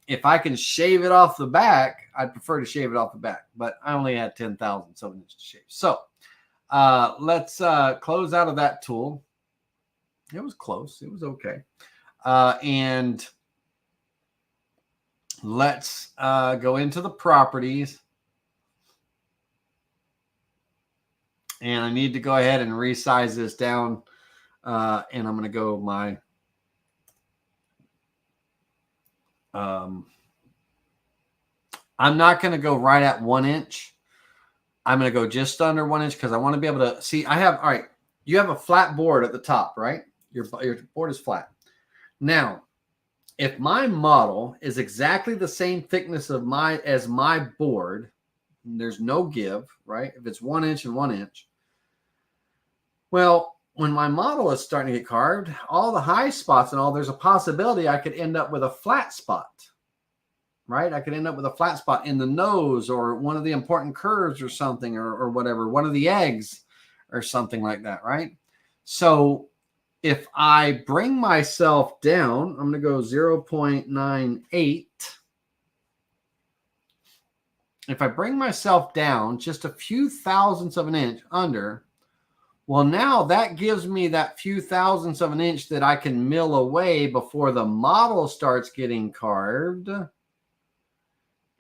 If I can shave it off the back, I'd prefer to shave it off the back, but I only had 10,000ths of an inch to shave. So let's close out of that tool. It was close. It was okay. And let's go into the properties. And I need to go ahead and resize this down. And I'm going to go my I'm not going to go right at 1 inch. I'm going to go just under 1 inch because I want to be able to see. All right. You have a flat board at the top, right? Your board is flat. Now, if my model is exactly the same thickness as my board, there's no give, right? If it's 1 inch and 1 inch, well, when my model is starting to get carved, all the high spots and all, there's a possibility I could end up with a flat spot, right? I could end up with a flat spot in the nose or one of the important curves or something, or whatever, one of the eggs or something like that, right? So if I bring myself down, I'm going to go 0.98. If I bring myself down just a few thousandths of an inch under, well, now that gives me that few thousandths of an inch that I can mill away before the model starts getting carved.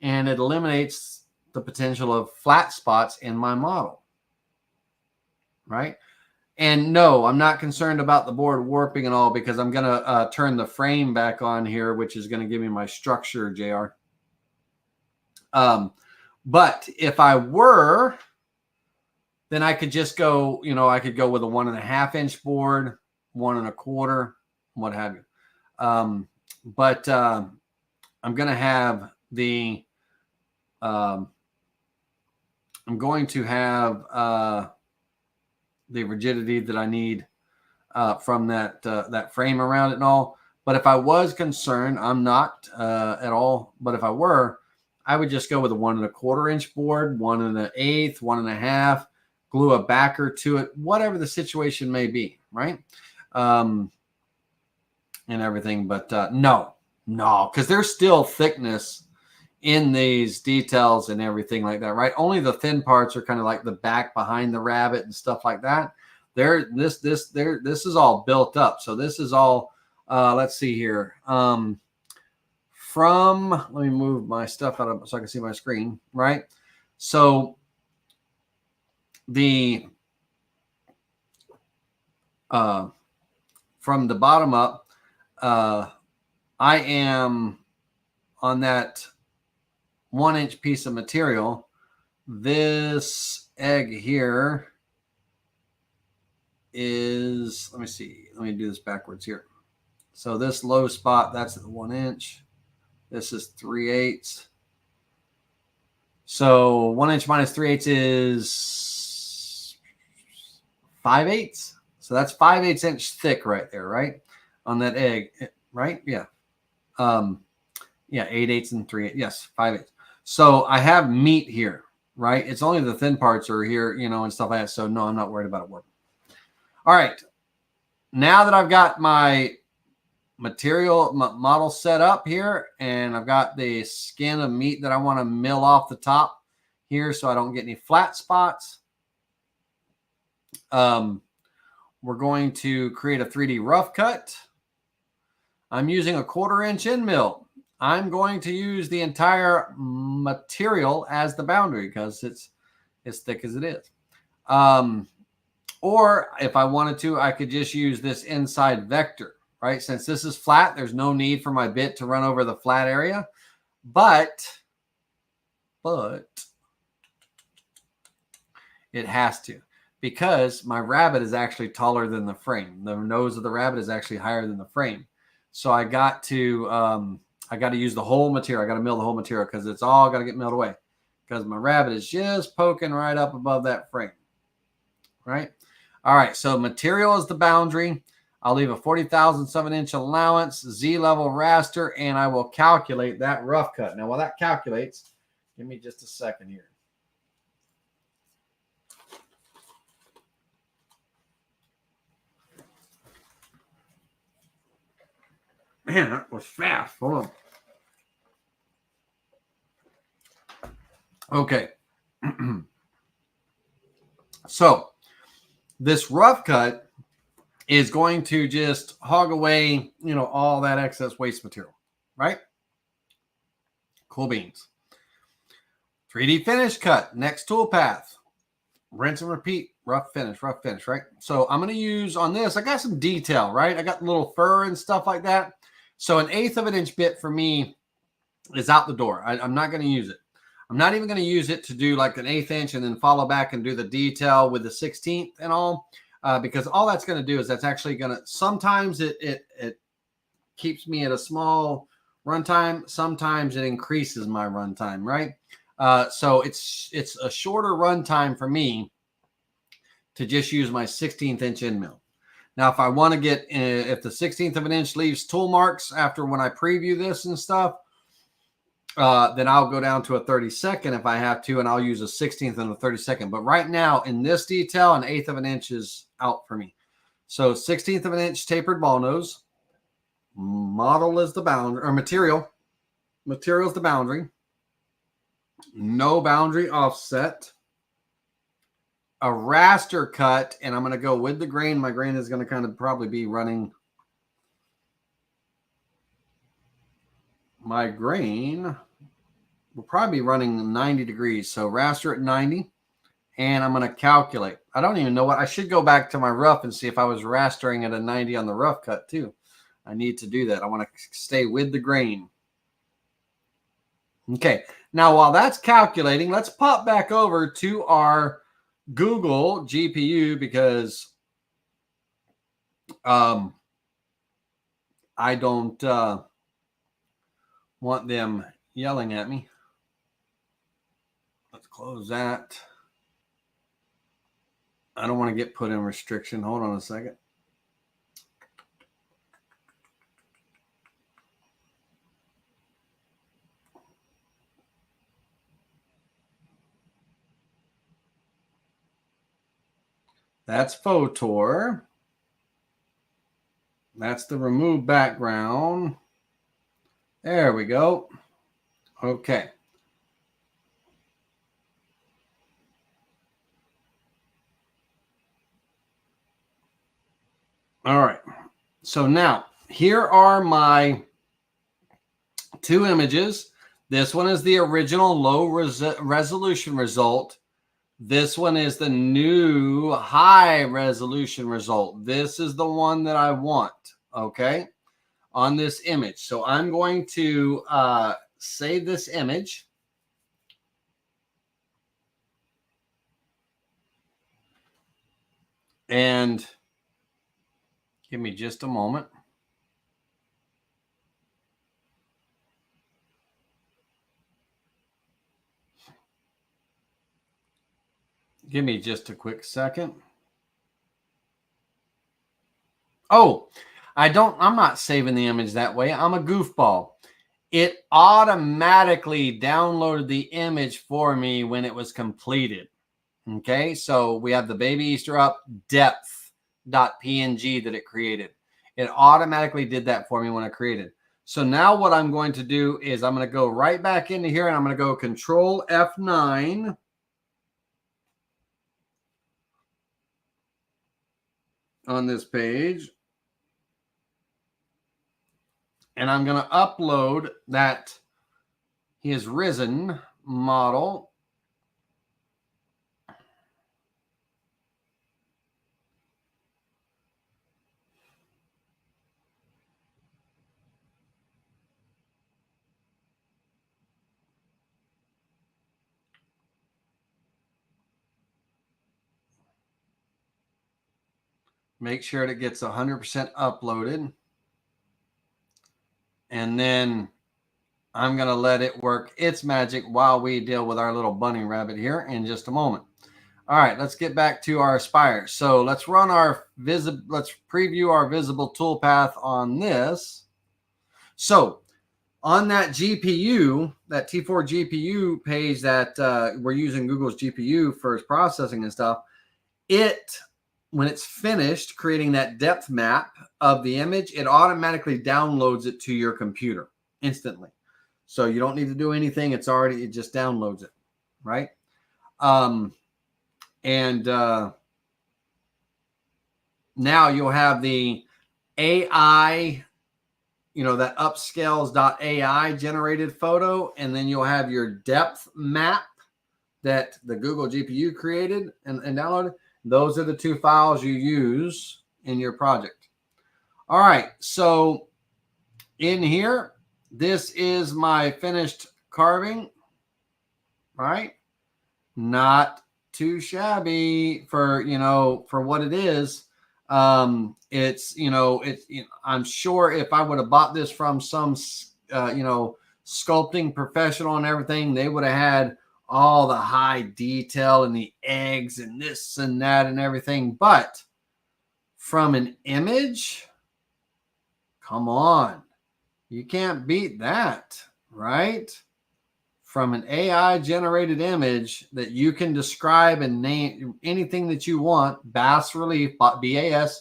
And it eliminates the potential of flat spots in my model, right? And no, I'm not concerned about the board warping and all, because I'm going to turn the frame back on here, which is going to give me my structure, JR. But if I were, then I could just go, I could go with a 1.5 inch board, 1 1/4, what have you. But I'm going to have the rigidity that I need from that frame around it and all. But if I was concerned, I'm not at all. But if I were, I would just go with a 1 1/4 inch board, 1 1/8, 1 1/2, glue a backer to it, whatever the situation may be, right? And everything. But no, because there's still thickness in these details and everything like that, right? Only the thin parts are kind of like the back behind the rabbit and stuff like that. This is all built up. So this is all, let's see here. Let me move my stuff out of so I can see my screen, right? So from the bottom up, I am on that 1 inch piece of material. This egg here is, let me see, let me do this backwards here. So this low spot, that's at 1 inch. This is 3/8. So 1 inch minus 3/8 is 5/8. So that's 5/8 inch thick right there, right? On that egg, right? Yeah. Yeah, 8/8 and 3/8. Yes, 5/8. So I have meat here, right? It's only the thin parts are here, you know, and stuff like that. So no, I'm not worried about it working. All right. Now that I've got my material model set up here, and I've got the skin of meat that I want to mill off the top here so I don't get any flat spots. We're going to create a 3D rough cut. I'm using a 1/4 inch end mill. I'm going to use the entire material as the boundary because it's as thick as it is. Or if I wanted to, I could just use this inside vector, right? Since this is flat, there's no need for my bit to run over the flat area. But it has to, because my rabbit is actually taller than the frame. The nose of the rabbit is actually higher than the frame. So I got to use the whole material. I got to mill the whole material because it's all got to get milled away because my rabbit is just poking right up above that frame, right? All right, so material is the boundary. I'll leave a 40,000th of an inch allowance, Z-level raster, and I will calculate that rough cut. Now, while that calculates, give me just a second here. Man, that was fast. Hold on. Okay. So this rough cut is going to just hog away, you know, all that excess waste material, right? Cool beans. 3D finish cut, next toolpath. Rinse and repeat, rough finish, right? So I'm going to use on this, I got some detail, right? I got little fur and stuff like that. So an 1/8 of an inch bit for me is out the door. I'm not going to use it. I'm not even going to use it to do like an 1/8 inch and then follow back and do the detail with the 16th and all, because all that's going to do is that's actually going to, sometimes it keeps me at a small runtime. Sometimes it increases my runtime, right? So it's a shorter runtime for me to just use my 16th inch end mill. Now, if I want to get, if the 16th of an inch leaves tool marks after when I preview this and stuff, then I'll go down to a 32nd if I have to, and I'll use a 16th and a 32nd. But right now, in this detail, an 1/8 of an inch is out for me. So 16th of an inch tapered ball nose. Model is the boundary, or material. Material is the boundary. No boundary offset. A raster cut, and I'm going to go with the grain. My grain is going to kind of probably be running. My grain will probably be running 90 degrees. So raster at 90, and I'm going to calculate. I don't even know what, I should go back to my rough and see if I was rastering at a 90 on the rough cut too. I need to do that. I want to stay with the grain. Okay. Now, while that's calculating, let's pop back over to our Google GPU because I don't want them yelling at me. Let's close that. I don't want to get put in restriction. Hold on a second. That's Photor. That's the remove background. There we go. Okay. All right. So now here are my two images. This one is the original low resolution result. This one is the new high resolution result. This is the one that I want, okay, on this image. So I'm going to save this image. And give me just a moment. Give me just a quick second. Oh, I'm not saving the image that way. I'm a goofball. It automatically downloaded the image for me when it was completed. Okay, so we have the baby Easter up depth.png that it created. It automatically did that for me when I created. So now what I'm going to do is I'm going to go right back into here and I'm going to go Control F9. On this page. And I'm going to upload that He Is Risen model. Make sure it gets 100% uploaded. And then I'm going to let it work its magic while we deal with our little bunny rabbit here in just a moment. All right, let's get back to our Aspire. So let's run our let's preview our visible toolpath on this. So on that GPU, that T4 GPU page that we're using Google's GPU for its processing and stuff, when it's finished creating that depth map of the image, it automatically downloads it to your computer instantly. So you don't need to do anything. It just downloads it, right? Now you'll have the AI, that upscales.ai generated photo, and then you'll have your depth map that the Google GPU created and downloaded. Those are the two files you use in your project. All right, so in here, this is my finished carving, right? Not too shabby for what it is. I'm sure if I would have bought this from some sculpting professional and everything, they would have had all the high detail and the eggs and this and that and everything. But from an image, come on, you can't beat that, right? From an AI generated image that you can describe and name anything that you want, bas relief, BASRELIEF,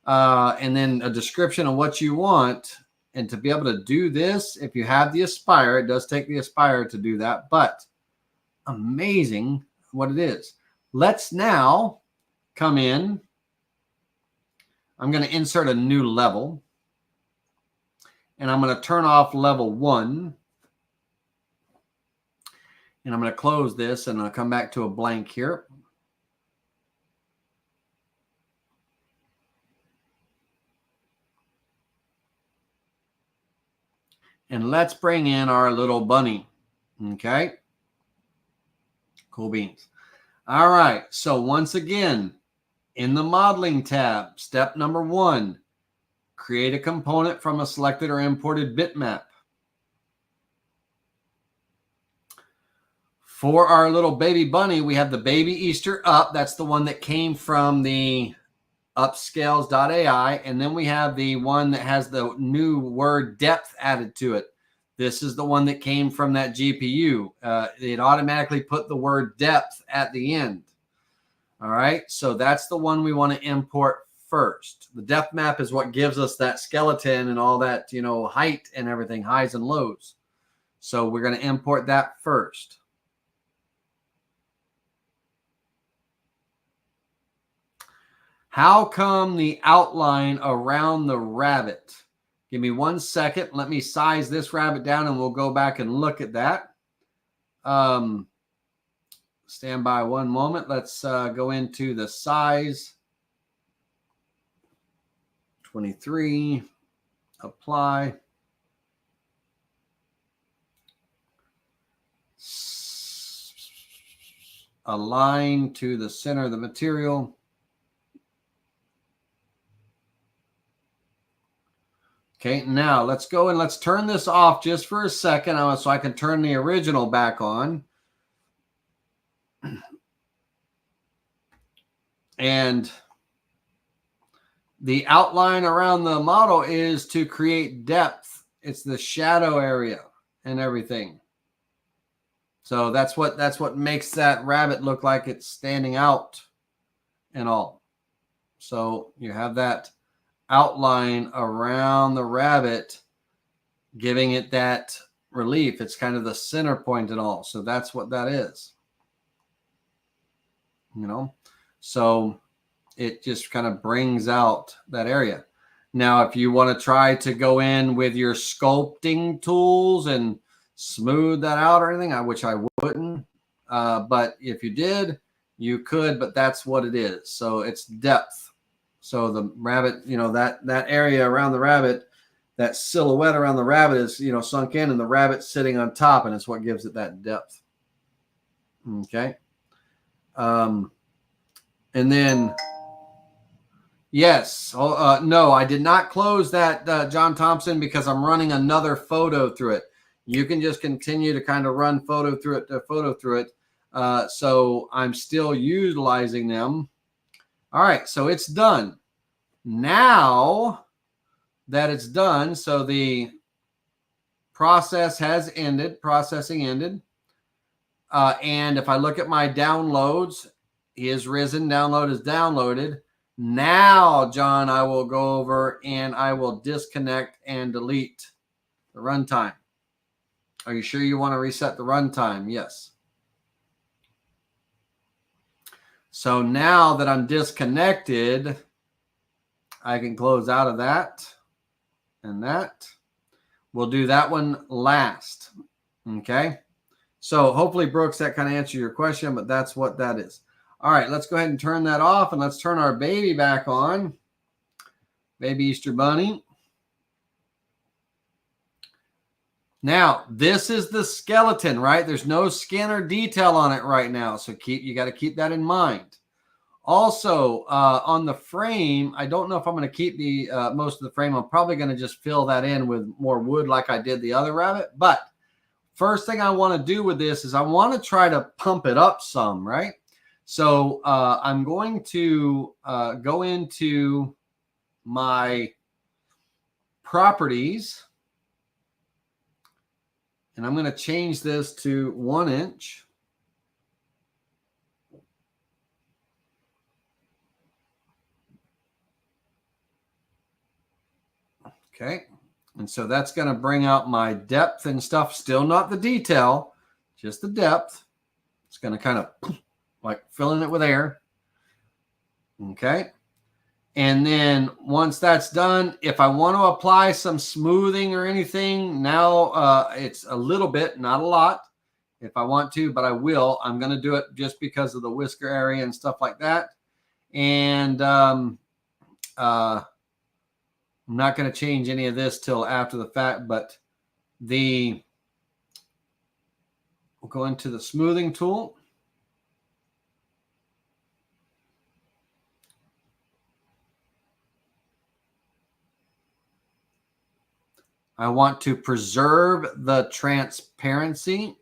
and then a description of what you want. And to be able to do this, if you have the Aspire, it does take the Aspire to do that, but amazing what it is. Let's now come in. I'm going to insert a new level. And I'm going to turn off level 1. And I'm going to close this and I'll come back to a blank here. And let's bring in our little bunny. Okay. Cool beans. All right. So once again, in the modeling tab, step number 1, create a component from a selected or imported bitmap. For our little baby bunny, we have the baby Easter up. That's the one that came from the upscales.ai. And then we have the one that has the new word depth added to it. This is the one that came from that GPU. It automatically put the word depth at the end. All right, so that's the one we want to import first. The depth map is what gives us that skeleton and all that, height and everything, highs and lows. So we're going to import that first. How come the outline around the rabbit? Give me 1 second. Let me size this rabbit down and we'll go back and look at that. Stand by 1 moment. Let's go into the size. 23. Apply. Align to the center of the material. Okay, now let's go and let's turn this off just for a second so I can turn the original back on. And The outline around the model is to create depth. It's the shadow area and everything. So that's what makes that rabbit look like it's standing out and all. So you have that outline around the rabbit, giving it that relief. It's kind of the center point and all. So that's what that is. You know, so it just kind of brings out that area. Now, if you want to try to go in with your sculpting tools and smooth that out or anything, which I wouldn't, but if you did, you could, but that's what it is. So it's depth. So the rabbit, you know, that area around the rabbit, that silhouette around the rabbit is, you know, sunk in, and the rabbit sitting on top, and it's what gives it that depth. Okay. And then, yes. No, I did not close that, John Thompson, because I'm running another photo through it. You can just continue to kind of run photo through it. So I'm still utilizing them. All right. So it's done. Now that it's done, so the process has ended. Processing ended. And if I look at my downloads, he is risen. Download is downloaded. Now, John, I will go over and I will disconnect and delete the runtime. Are you sure you want to reset the runtime? Yes. So now that I'm disconnected, I can close out of that and that. We'll do that one last. Okay. So hopefully, Brooks, that kind of answered your question, but that's what that is. All right, let's go ahead and turn that off, and let's turn our baby back on. Baby Easter Bunny. Now, this is the skeleton, right? There's no skin or detail on it right now, so you got to keep that in mind. Also, on the frame, I don't know if I'm going to keep the most of the frame. I'm probably going to just fill that in with more wood like I did the other rabbit. But first thing I want to do with this is I want to try to pump it up some, right? So I'm going to go into my properties, and I'm going to change this to 1 inch. Okay. And so that's going to bring out my depth and stuff. Still not the detail, just the depth. It's going to kind of like filling it with air. Okay. And then once that's done, if I want to apply some smoothing or anything, now it's a little bit, not a lot if I want to, but I will. I'm going to do it just because of the whisker area and stuff like that. And I'm not going to change any of this till after the fact, but we'll go into the smoothing tool. I want to preserve the transparency.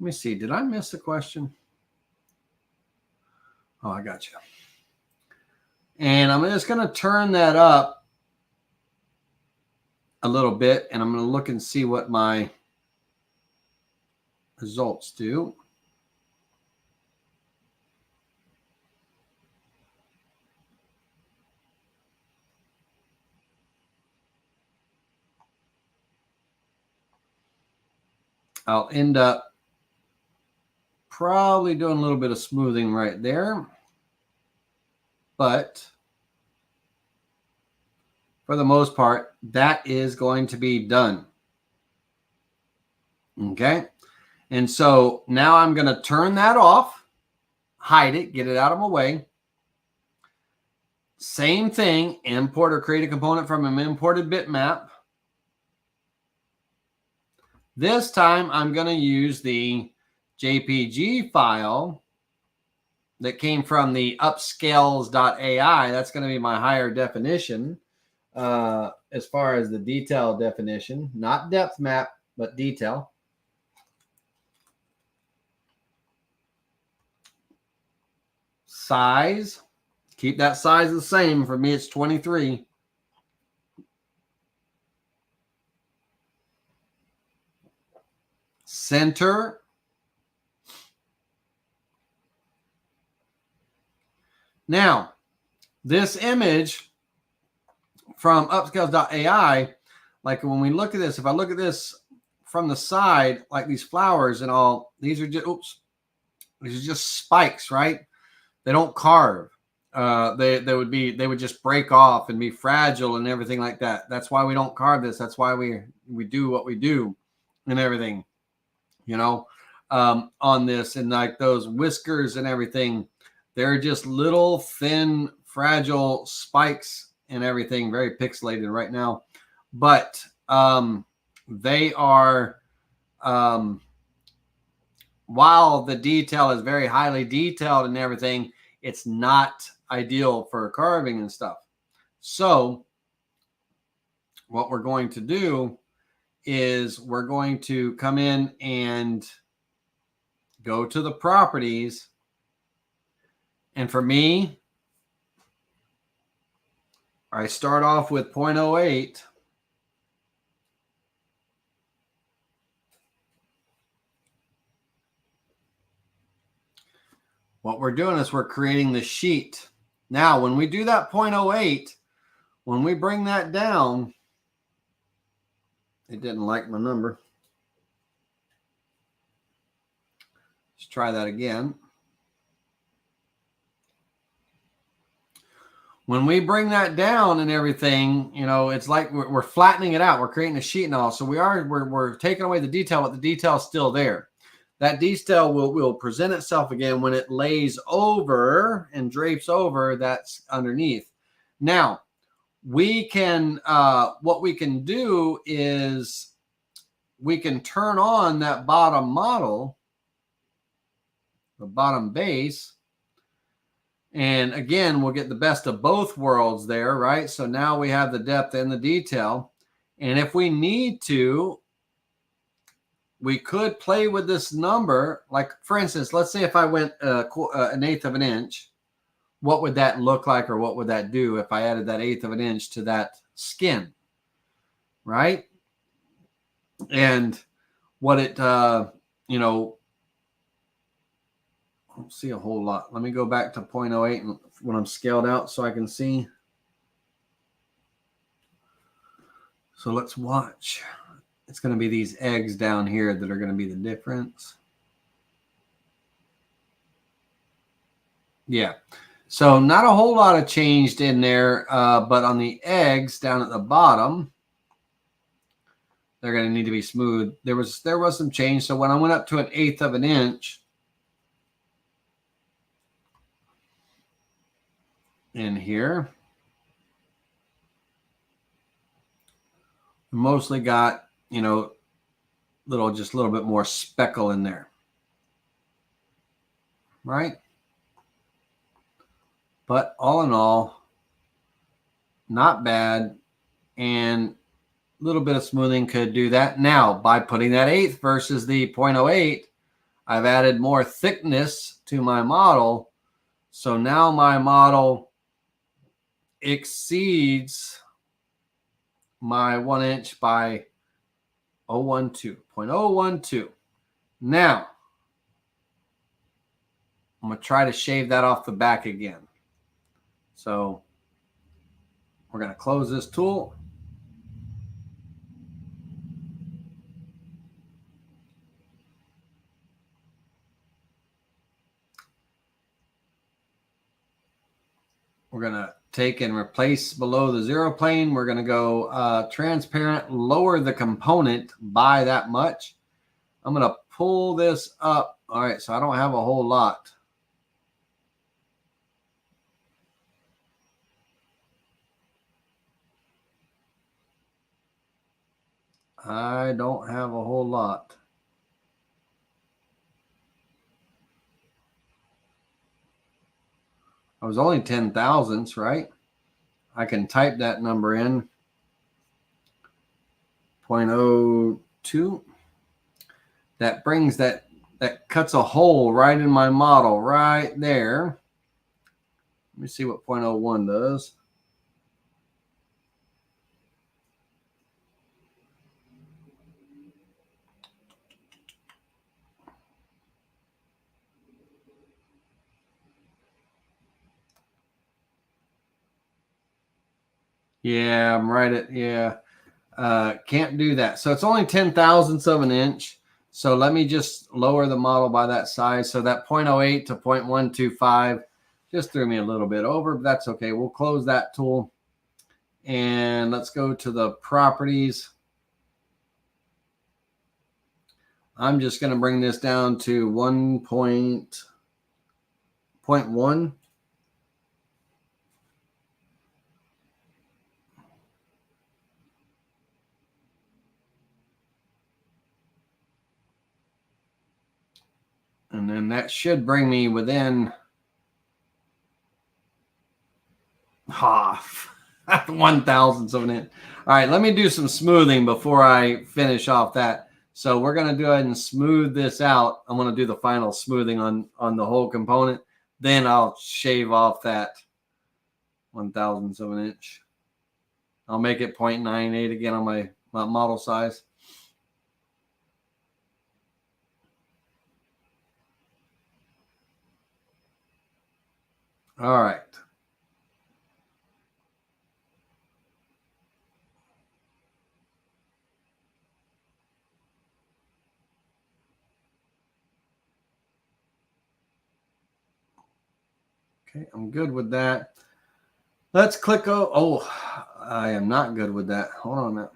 Let me see. Did I miss a question? Oh, I got you. And I'm just going to turn that up a little bit, and I'm going to look and see what my results do. I'll end up probably doing a little bit of smoothing right there, but for the most part, that is going to be done. Okay. And so now I'm going to turn that off, hide it, get it out of my way. Same thing, import or create a component from an imported bitmap. This time I'm going to use the JPG file that came from the Upscales.ai. That's going to be my higher definition as far as the detail definition, not depth map, but detail. Size, keep that size the same. For me, it's 23. Center. Now, this image from Upscales.ai, like when we look at this, if I look at this from the side, like these flowers and all, these are just, these are just spikes, right? They don't carve. They would just break off and be fragile and everything like that. That's why we don't carve this. That's why we do what we do and everything, you know, on this. And like those whiskers and everything, they're just little thin, fragile spikes and everything, very pixelated right now. But they are, while the detail is very highly detailed and everything, it's not ideal for carving and stuff. So what we're going to do is we're going to come in and go to the properties. And for me, I start off with 0.08. What we're doing is we're creating the sheet. Now, when we do that 0.08, when we bring that down, it didn't like my number. Let's try that again. When we bring that down and everything, you know, it's like we're flattening it out. We're creating a sheet and all. So we're taking away the detail, but the detail is still there. That detail will present itself again when it lays over and drapes over that's underneath. Now, we can, what we can do is we can turn on that bottom model, the bottom base. And again, we'll get the best of both worlds there, right? So now we have the depth and the detail. And if we need to, we could play with this number. Like, for instance, let's say if I went an 1/8 of an inch, what would that look like, or what would that do if I added that 1/8 of an inch to that skin, right? And what it, you know, I don't see a whole lot. Let me go back to 0.08 and when I'm scaled out so I can see. So let's watch. It's going to be these eggs down here that are going to be the difference. Yeah. So not a whole lot of changed in there, but on the eggs down at the bottom, they're going to need to be smooth. There was some change. So when I went up to 1/8 of an inch in here, mostly got, you know, just a little bit more speckle in there, right? But all in all, not bad. And a little bit of smoothing could do that. Now, by putting that 1/8 versus the 0.08, I've added more thickness to my model. So now my model exceeds my 1 inch by 0.012. Now, I'm going to try to shave that off the back again. So we're going to close this tool. We're going to take and replace below the zero plane. We're going to go transparent, lower the component by that much. I'm going to pull this up. All right, so I don't have a whole lot. I don't have a whole lot. I was only 10 thousandths, right? I can type that number in. 0.02. That brings that cuts a hole right in my model right there. Let me see what 0.01 does. Yeah, I'm right at, yeah. Can't do that. So it's only 10 thousandths of an inch. So let me just lower the model by that size. So that 0.08 to 0.125 just threw me a little bit over, but that's okay. We'll close that tool. And let's go to the properties. I'm just going to bring this down to 1.1. And then that should bring me within half, 1,000ths of an inch. All right, let me do some smoothing before I finish off that. So we're going to go ahead and smooth this out. I'm going to do the final smoothing on the whole component. Then I'll shave off that 1,000ths of an inch. I'll make it 0.98 again on my model size. All right. Okay, I'm good with that. Let's click. Oh, I am not good with that. Hold on a minute.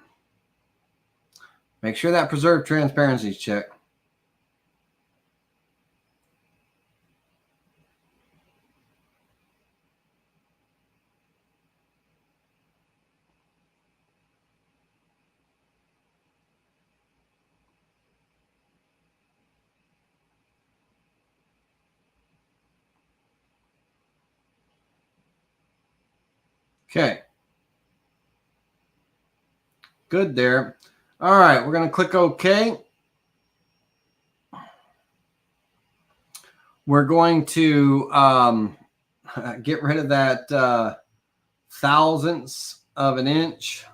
Make sure that preserve transparency is checked. Okay. Good there. All right, we're going to click OK. We're going to get rid of that thousandths of an inch.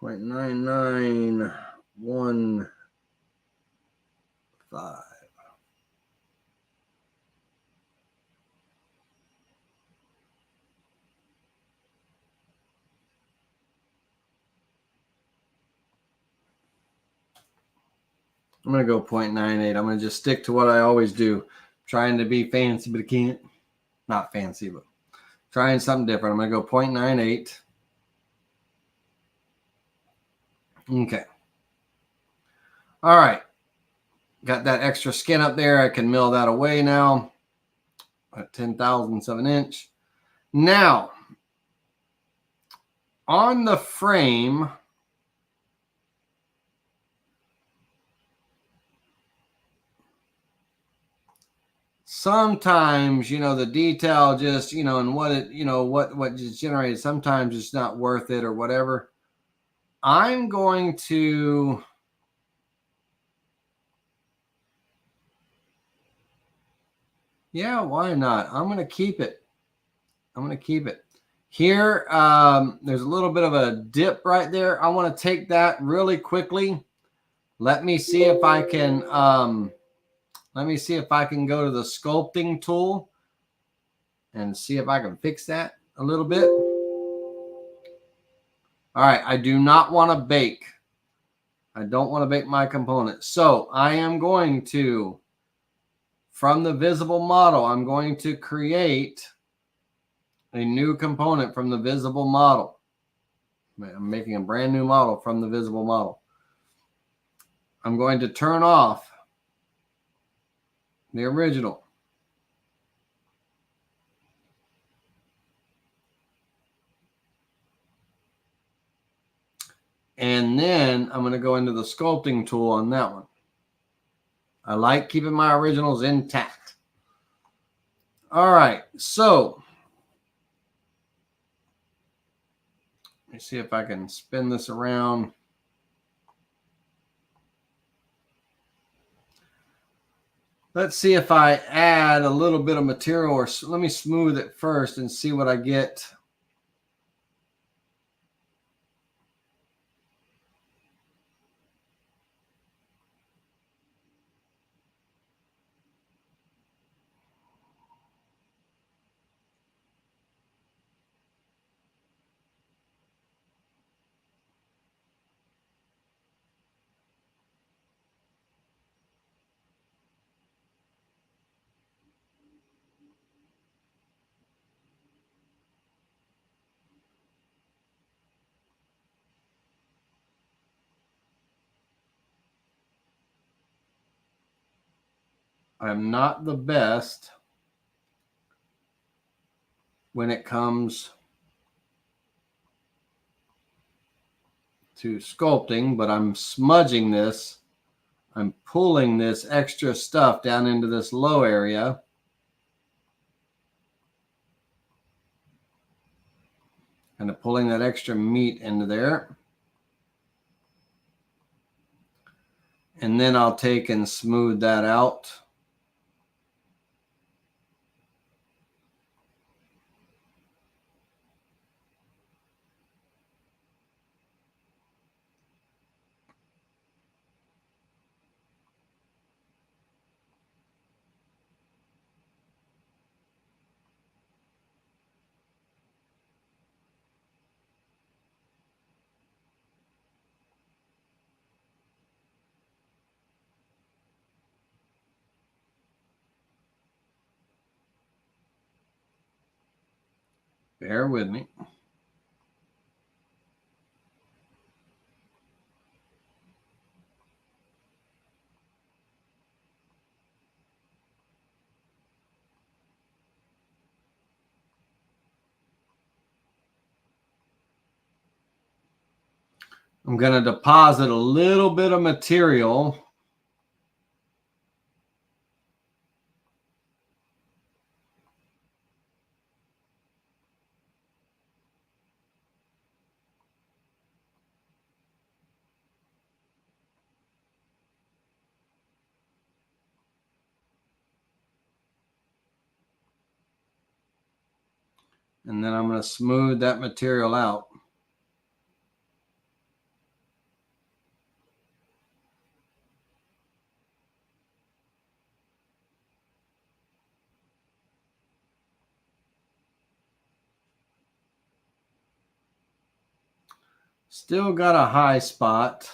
.9915. I'm going to go 0.98. I'm going to just stick to what I always do. Trying to be fancy, but I can't. Not fancy, but trying something different. I'm going to go 0.98. Okay. All right. Got that extra skin up there. I can mill that away now at 10 thousandths of an inch. Now, on the frame, sometimes, the detail just, and what it, what just generated, sometimes it's not worth it or whatever. I'm going to why not? I'm going to keep it. Here, there's a little bit of a dip right there. I want to take that really quickly. Let me see if I can go to the sculpting tool and see if I can fix that a little bit. All right, I do not want to bake. I don't want to bake my component. So I am going to, from the visible model, I'm going to create a new component from the visible model. I'm making a brand new model from the visible model. I'm going to turn off the original. And then I'm going to go into the sculpting tool on that one. I like keeping my originals intact. All right, so let me see if I can spin this around. Let's see if I add a little bit of material, or let me smooth it first and see what I get. I'm not the best when it comes to sculpting, but I'm smudging this. I'm pulling this extra stuff down into this low area. Kind of pulling that extra meat into there. And then I'll take and smooth that out. Bear with me. I'm going to deposit a little bit of material. And then I'm going to smooth that material out. Still got a high spot.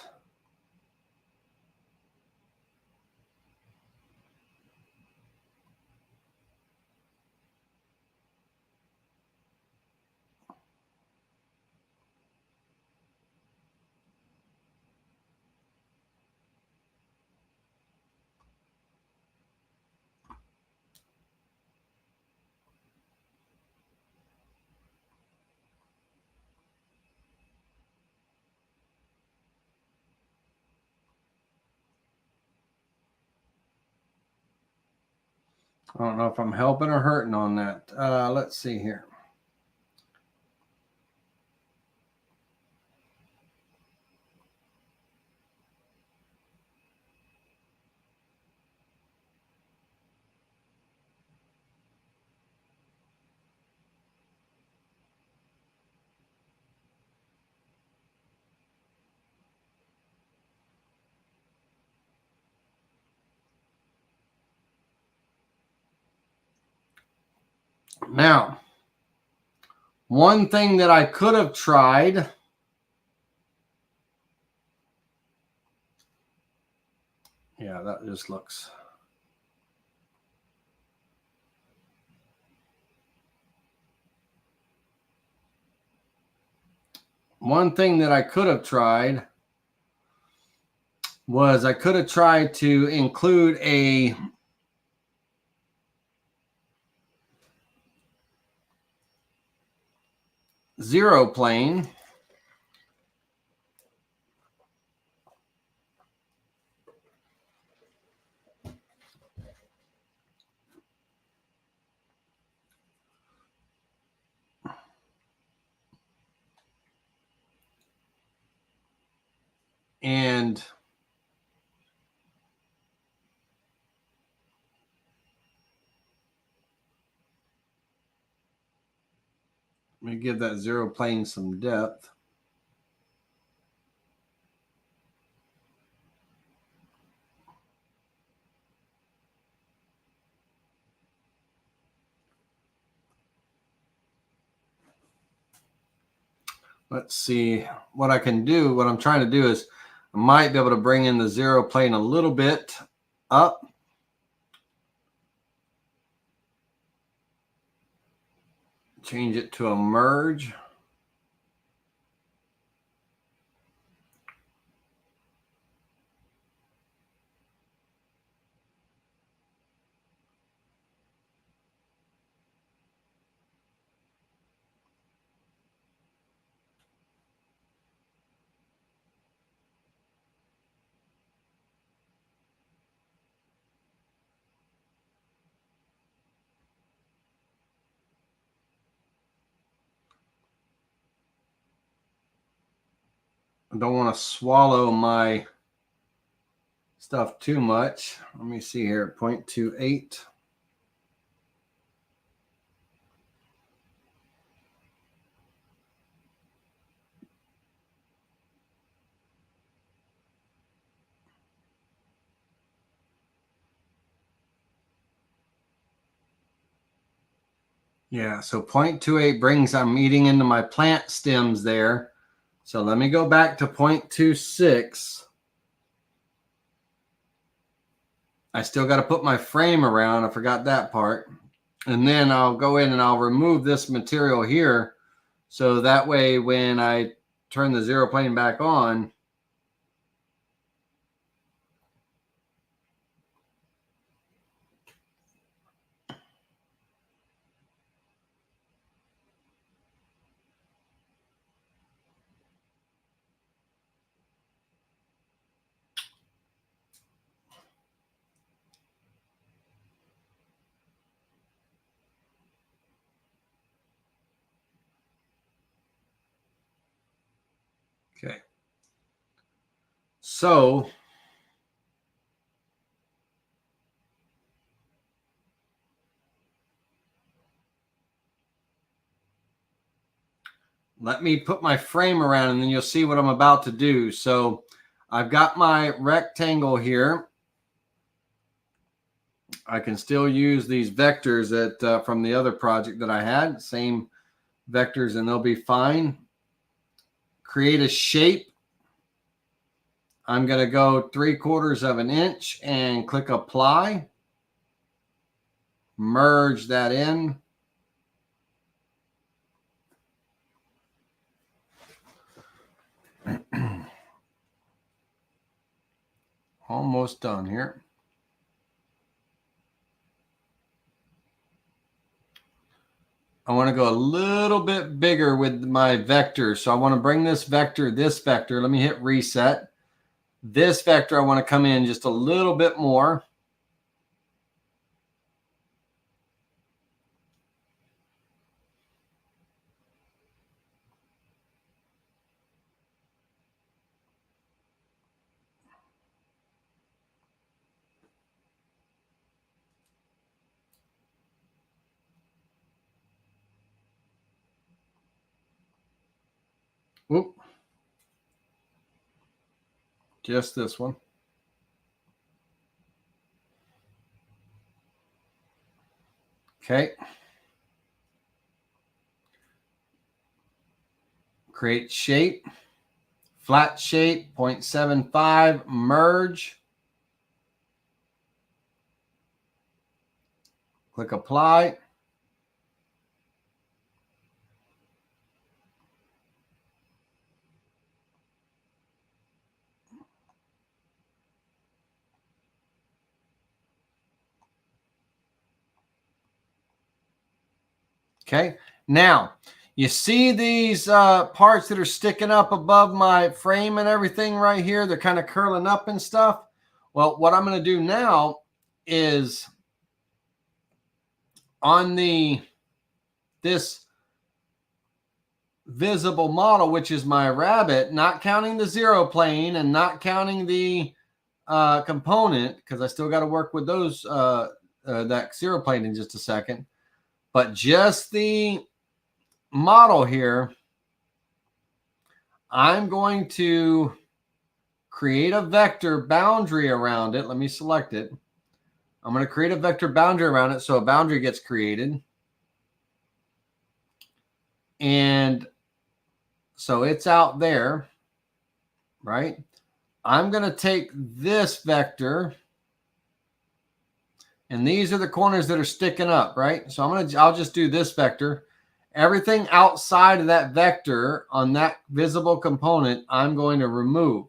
I don't know if I'm helping or hurting on that. Let's see here. Now, one thing that I could have tried, yeah, that just looks. One thing that I could have tried was I could have tried to include a zero plane And let me give that zero plane some depth. Let's see what I can do. What I'm trying to do is I might be able to bring in the zero plane a little bit up. Change it to a merge. I don't want to swallow my stuff too much. Let me see here, 0.28. Yeah, so 0.28 brings, I'm eating into my plant stems there. So let me go back to 0.26. I still got to put my frame around. I forgot that part. And then I'll go in and I'll remove this material here. So that way, when I turn the zero plane back on, okay. So let me put my frame around and then you'll see what I'm about to do. So I've got my rectangle here. I can still use these vectors that from the other project that I had, same vectors, and they'll be fine. Create a shape. I'm going to go 3/4 of an inch and click apply. Merge that in. Almost done here. I want to go a little bit bigger with my vector. So I want to bring this vector. Let me hit reset. This vector, I want to come in just a little bit more. Whoop. Just this one. Okay. Create shape. Flat shape, 0.75, merge. Click apply. Okay. Now, you see these parts that are sticking up above my frame and everything right here? They're kind of curling up and stuff. Well, what I'm going to do now is on this visible model, which is my rabbit, not counting the zero plane and not counting the component, because I still got to work with those that zero plane in just a second, but just the model here, I'm going to create a vector boundary around it. Let me select it. I'm going to create a vector boundary around it, so a boundary gets created. And so it's out there, right? I'm going to take this vector, and these are the corners that are sticking up, right? So I'll just do this vector. Everything outside of that vector on that visible component, I'm going to remove.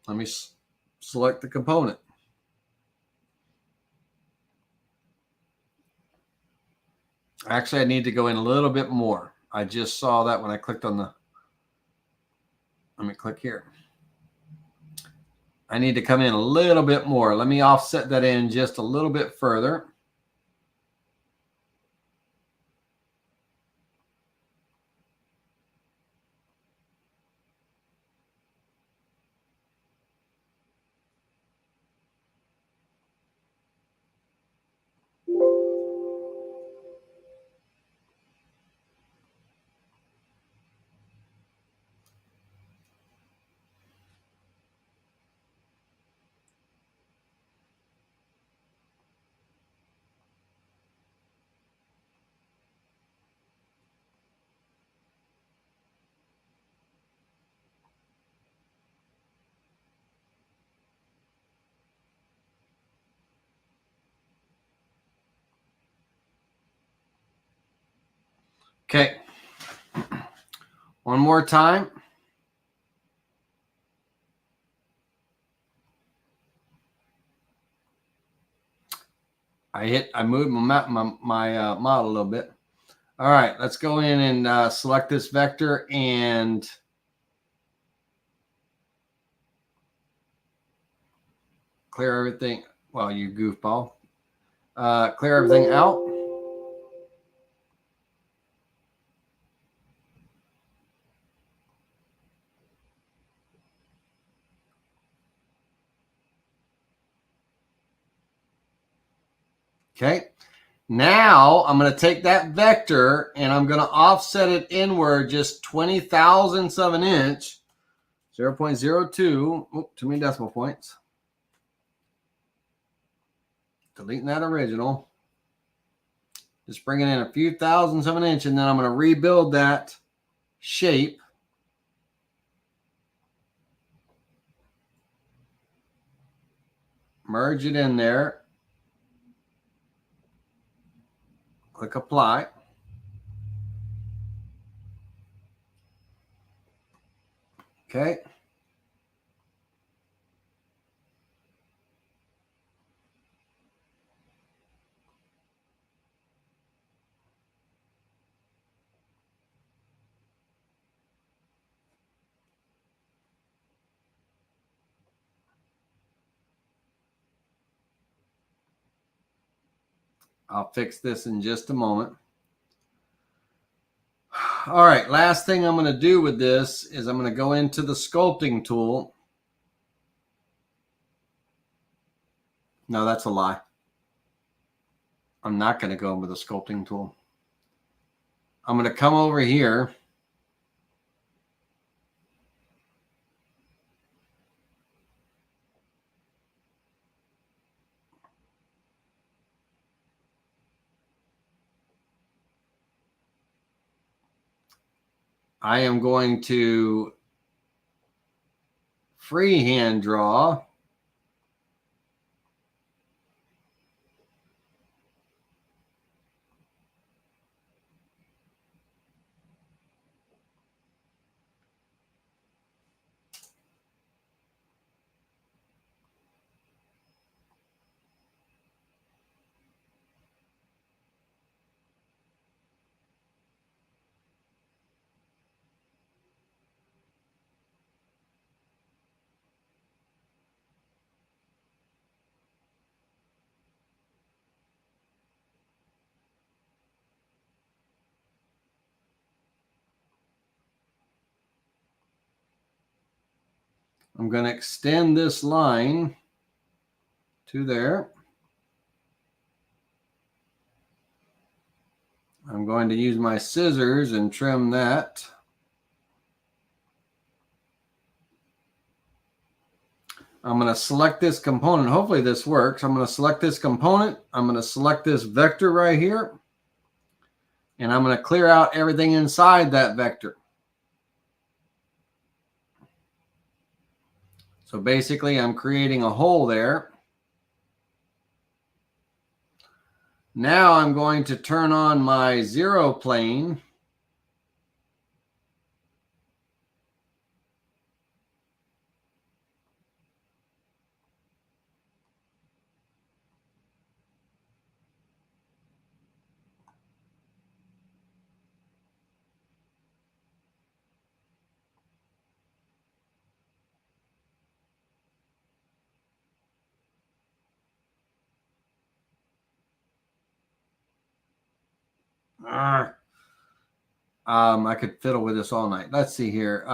Let me select the component. Actually, I need to go in a little bit more. I just saw that when I clicked on the, let me click here. I need to come in a little bit more. Let me offset that in just a little bit further. Okay. One more time. I moved my model a little bit. All right, let's go in and select this vector and clear everything. Well, you goofball. Clear everything out. Okay. Now I'm going to take that vector and I'm going to offset it inward just 20 thousandths of an inch, 0.02, too many decimal points. Deleting that original. Just bringing in a few thousandths of an inch, and then I'm going to rebuild that shape. Merge it in there. Click apply. Okay. I'll fix this in just a moment. All right, last thing I'm going to do with this is I'm going to go into the sculpting tool. No, that's a lie. I'm not going to go with the sculpting tool. I'm going to come over here. I am going to freehand draw. I'm going to extend this line to there. I'm going to use my scissors and trim that. I'm going to select this component. Hopefully this works. I'm going to select this component. I'm going to select this vector right here. And I'm going to clear out everything inside that vector. So basically, I'm creating a hole there. Now I'm going to turn on my zero plane. I could fiddle with this all night. Let's see here.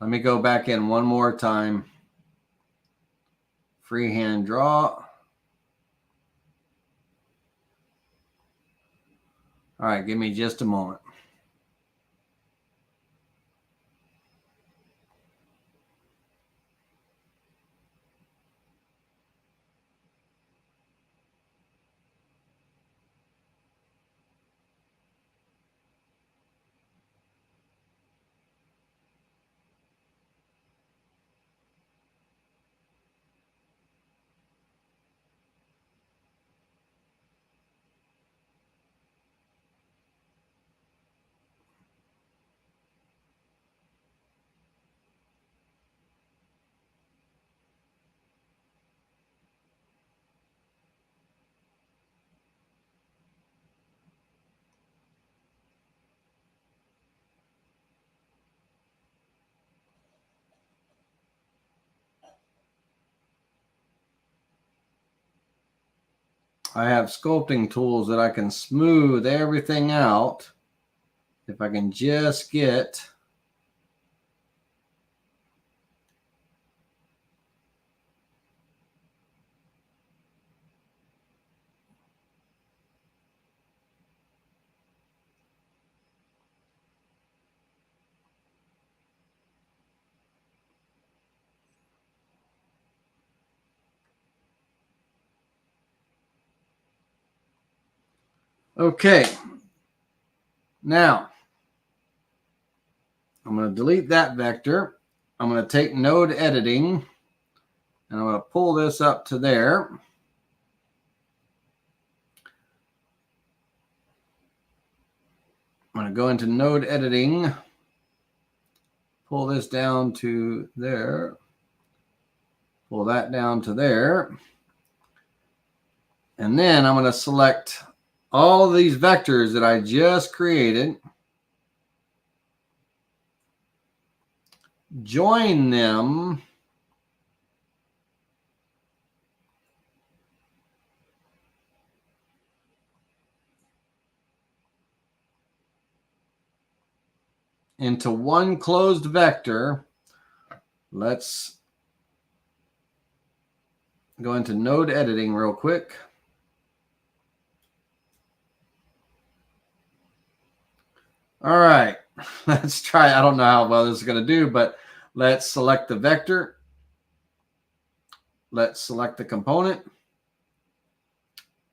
Let me go back in one more time. Freehand draw. All right, give me just a moment. I have sculpting tools that I can smooth everything out. If I can just get okay. Now, I'm going to delete that vector. I'm going to take node editing, and I'm going to pull this up to there. I'm going to go into node editing, pull this down to there, pull that down to there. And then I'm going to select all of these vectors that I just created, join them into one closed vector. Let's go into node editing real quick. All right, let's try. I don't know how well this is going to do, but let's select the vector. Let's select the component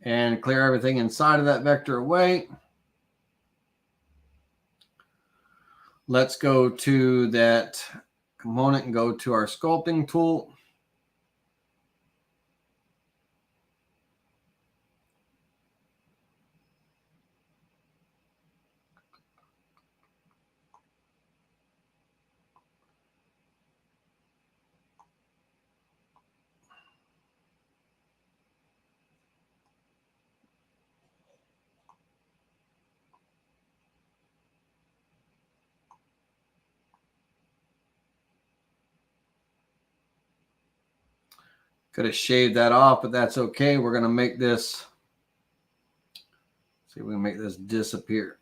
and clear everything inside of that vector away. Let's go to that component and go to our sculpting tool. Could have shaved that off, but that's okay. We're going to make this, see if we can make this disappear.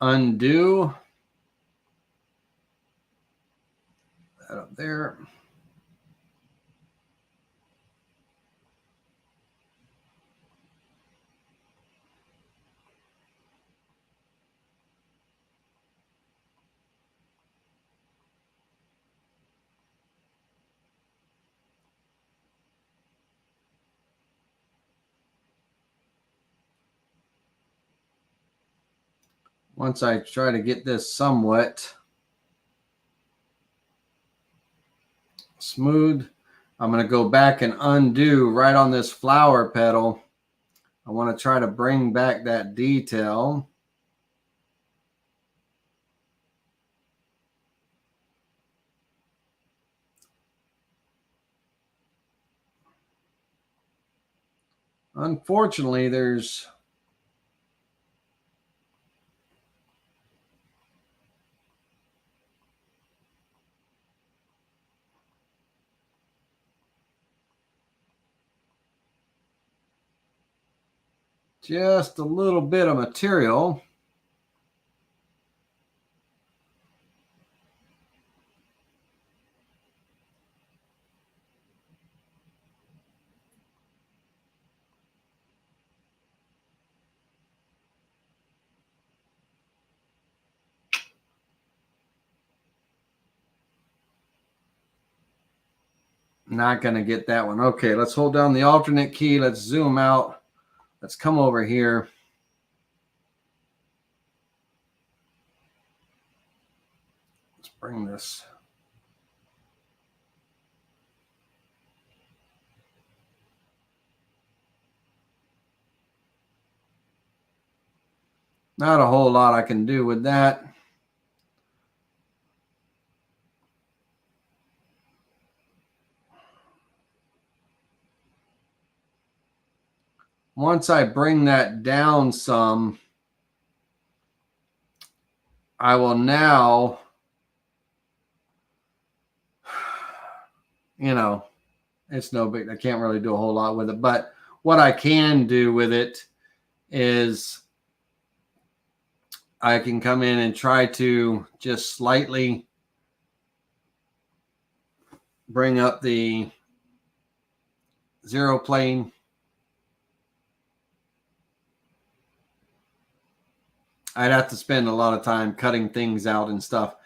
undo that up there. Once I try to get this somewhat smooth, I'm going to go back and undo right on this flower petal. I want to try to bring back that detail. Unfortunately, there's just a little bit of material. Not going to get that one. Okay, let's hold down the alternate key. Let's zoom out. Let's come over here. Let's bring this. Not a whole lot I can do with that. Once I bring that down some, I will now, you know, it's no big, I can't really do a whole lot with it. But what I can do with it is I can come in and try to just slightly bring up the zero plane. I'd have to spend a lot of time cutting things out and stuff.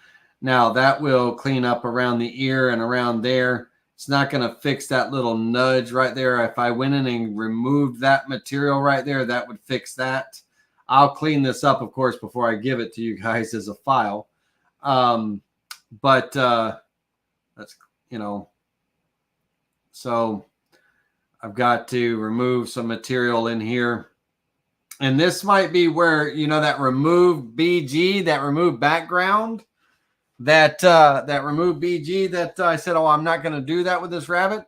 Now that will clean up around the ear and around there. It's not going to fix that little nudge right there. If I went in and removed that material right there, that would fix that. I'll clean this up, of course, before I give it to you guys as a file. But that's, you know, so I've got to remove some material in here. And this might be where, you know, that remove BG, that remove background, that remove BG that I said, oh, I'm not going to do that with this rabbit.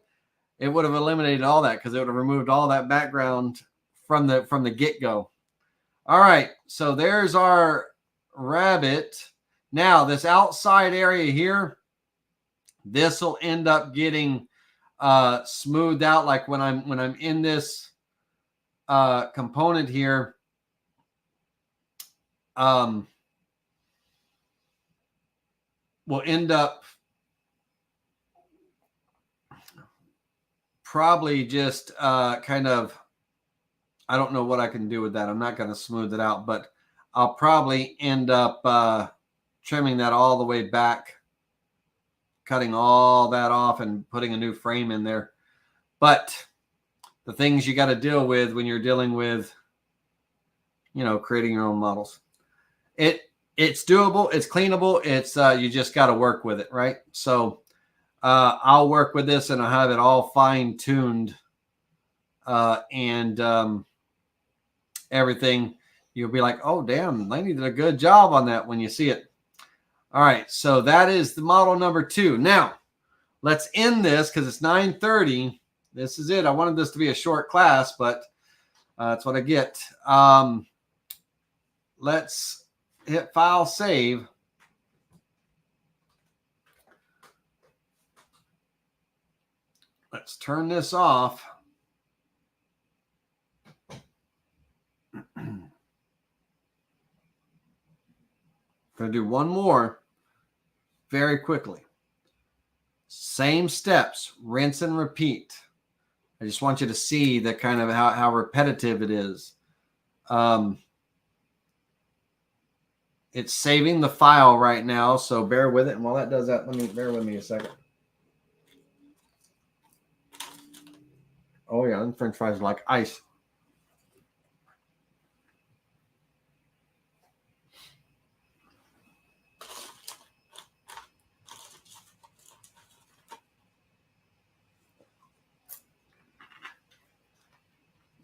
It would have eliminated all that because it would have removed all that background from the get-go. All right, so there's our rabbit. Now this outside area here, this will end up getting smoothed out. Like when I'm in this component here, will end up probably just kind of, I don't know what I can do with that. I'm not going to smooth it out, but I'll probably end up trimming that all the way back, cutting all that off and putting a new frame in there. But the things you got to deal with when you're dealing with, you know, creating your own models. It's doable, it's cleanable, it's you just got to work with it, right? So I'll work with this and I'll have it all fine-tuned and everything. You'll be like, oh, damn, Laney did a good job on that when you see it. All right, so that is the model number 2. Now, let's end this because it's 9:30. This is it. I wanted this to be a short class, but that's what I get. Let's hit File, Save. Let's turn this off. going to do one more very quickly. Same steps, rinse and repeat. I just want you to see the kind of how repetitive it is. It's saving the file right now, so bear with it. And while that does that, bear with me a second. Oh yeah, and French fries are like ice.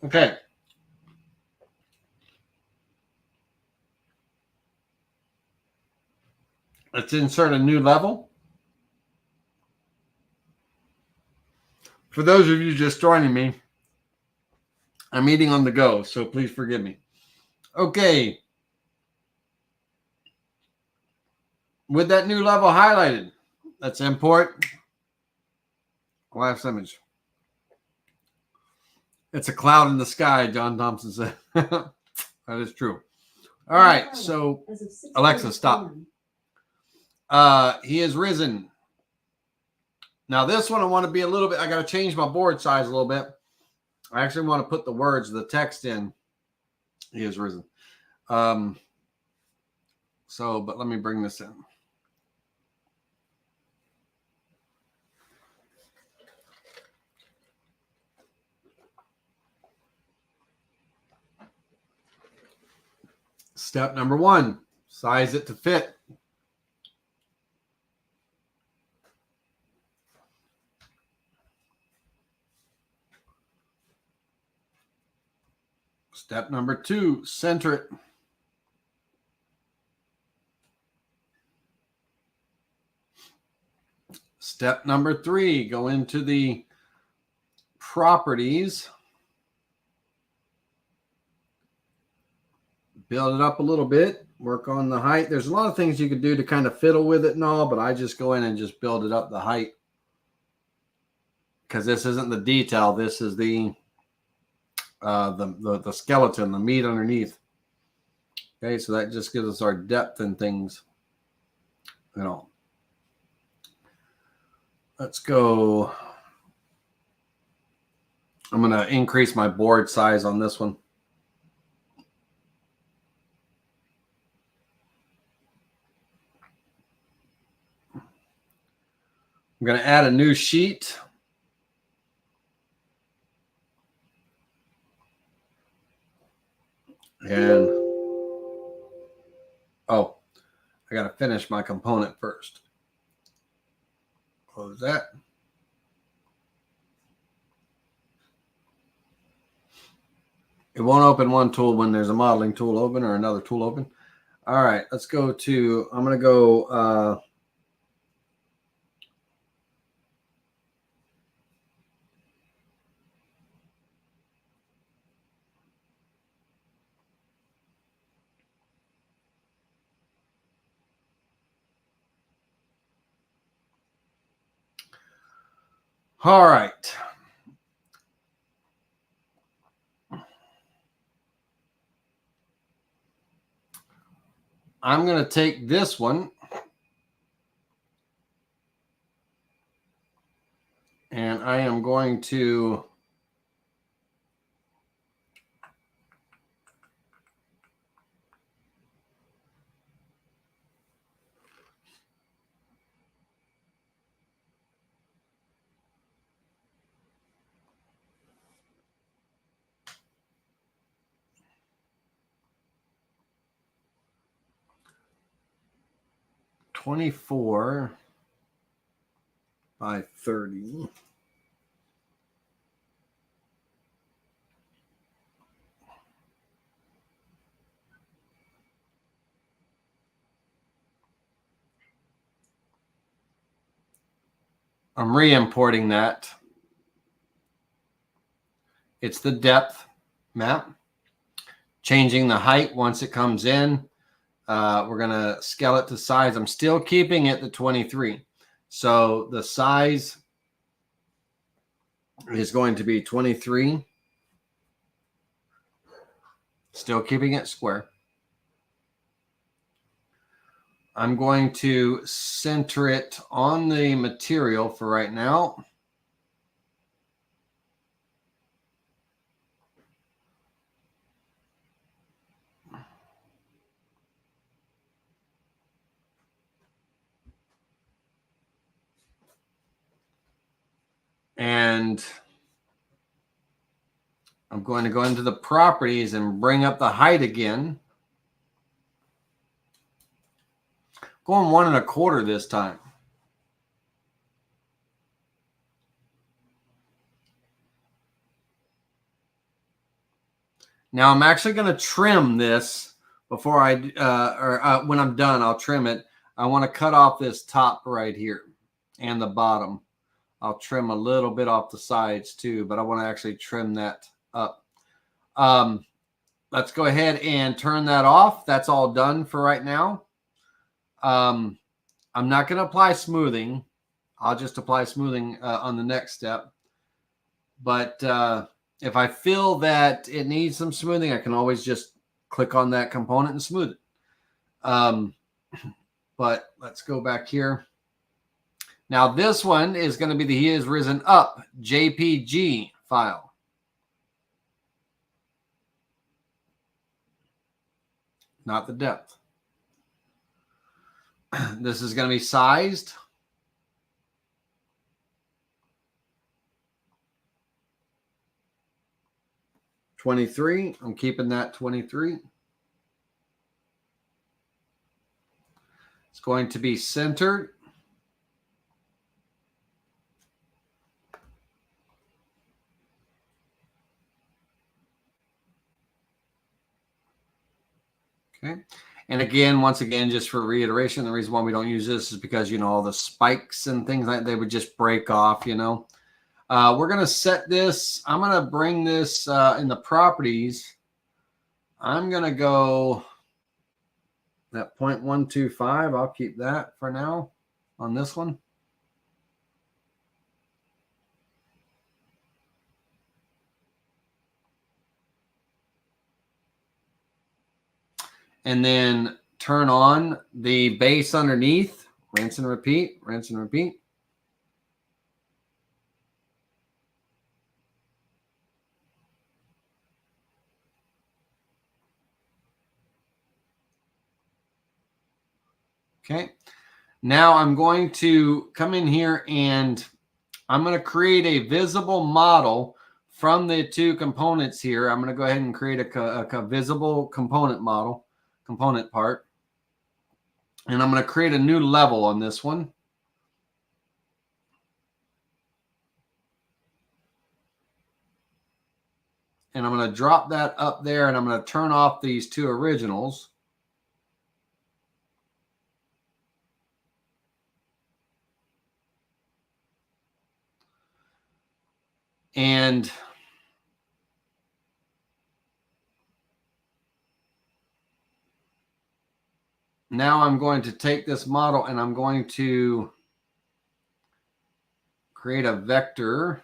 Okay. Let's insert a new level. For those of you just joining me, I'm eating on the go, so please forgive me. Okay. With that new level highlighted, let's import last image. It's a cloud in the sky, John Thompson said. That is true. All right, so Alexa, stop. He is risen. Now this one I want to be a little bit, I got to change my board size a little bit. I actually want to put the words, the text in. He is risen. But let me bring this in. Step number 1, size it to fit. Step number 2, center it. Step number 3, go into the properties. Build it up a little bit, work on the height. There's a lot of things you could do to kind of fiddle with it and all, but I just go in and just build it up the height. Because this isn't the detail, this is the skeleton, the meat underneath. Okay, so that just gives us our depth and things. Let's go. I'm going to increase my board size on this one. I'm going to add a new sheet. And, oh, I got to finish my component first. Close that. It won't open one tool when there's a modeling tool open or another tool open. All right, let's go to, I'm going to go, all right. I'm going to take this one and I am going to (24 by 30). I'm re-importing that. It's the depth map. Changing the height once it comes in. We're going to scale it to size. I'm still keeping it to 23. So the size is going to be 23. Still keeping it square. I'm going to center it on the material for right now. And I'm going to go into the properties and bring up the height again. Going 1 1/4 this time. Now I'm actually going to trim this before when I'm done, I'll trim it. I want to cut off this top right here and the bottom. I'll trim a little bit off the sides too, but I want to actually trim that up. Let's go ahead and turn that off. That's all done for right now. I'm not going to apply smoothing. I'll just apply smoothing on the next step. But if I feel that it needs some smoothing, I can always just click on that component and smooth it. But let's go back here. Now this one is going to be the He Is Risen Up JPG file. Not the depth. This is going to be sized. .23. I'm keeping that 23. It's going to be centered. Okay. And again, once again, just for reiteration, the reason why we don't use this is because, you know, all the spikes and things like that, they would just break off, you know. We're going to set this. I'm going to bring this in the properties. I'm going to go that 0.125. I'll keep that for now on this one. And then turn on the base underneath. Rinse and repeat. Rinse and repeat. Okay. Now I'm going to come in here and I'm going to create a visible model from the two components here. I'm going to go ahead and create a visible component model, component part. And I'm going to create a new level on this one. And I'm going to drop that up there and I'm going to turn off these two originals. And now I'm going to take this model and I'm going to create a vector.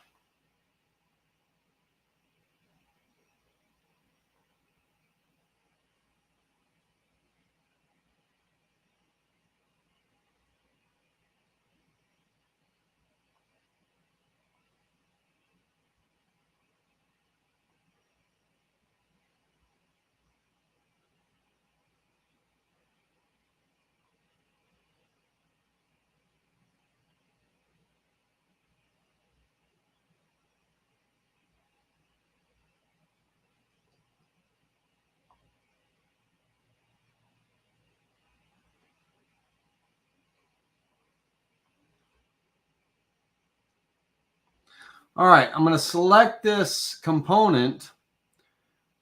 All right, I'm going to select this component.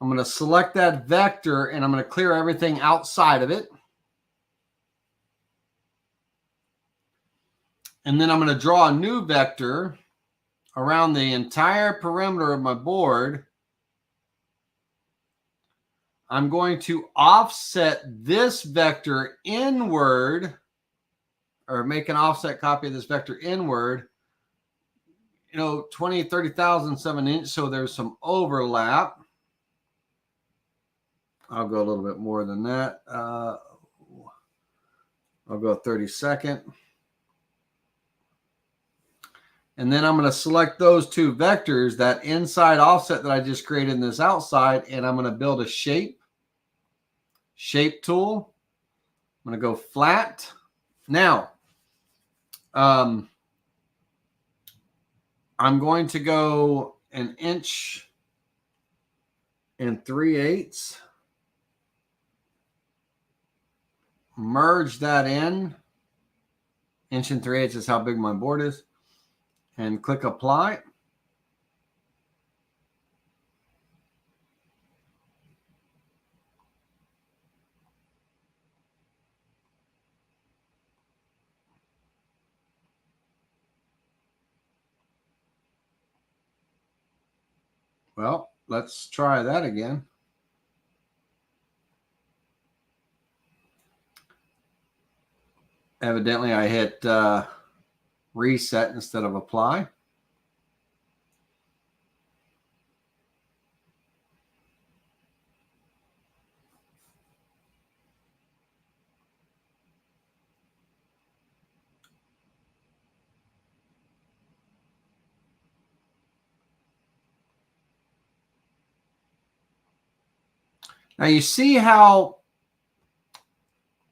I'm going to select that vector and I'm going to clear everything outside of it. And then I'm going to draw a new vector around the entire perimeter of my board. I'm going to offset this vector inward, or make an offset copy of this vector inward, 20, 30 thousandths of an inch, so there's some overlap. I'll go a little bit more than that. I'll go 32nd. And then I'm going to select those two vectors, that inside offset that I just created in this outside, and I'm going to build a shape tool. I'm going to go flat. Now, I'm going to go 1 3/8. Merge that in. 1 3/8 is how big my board is. And click apply. Well, let's try that again. Evidently, I hit reset instead of apply. Now you see how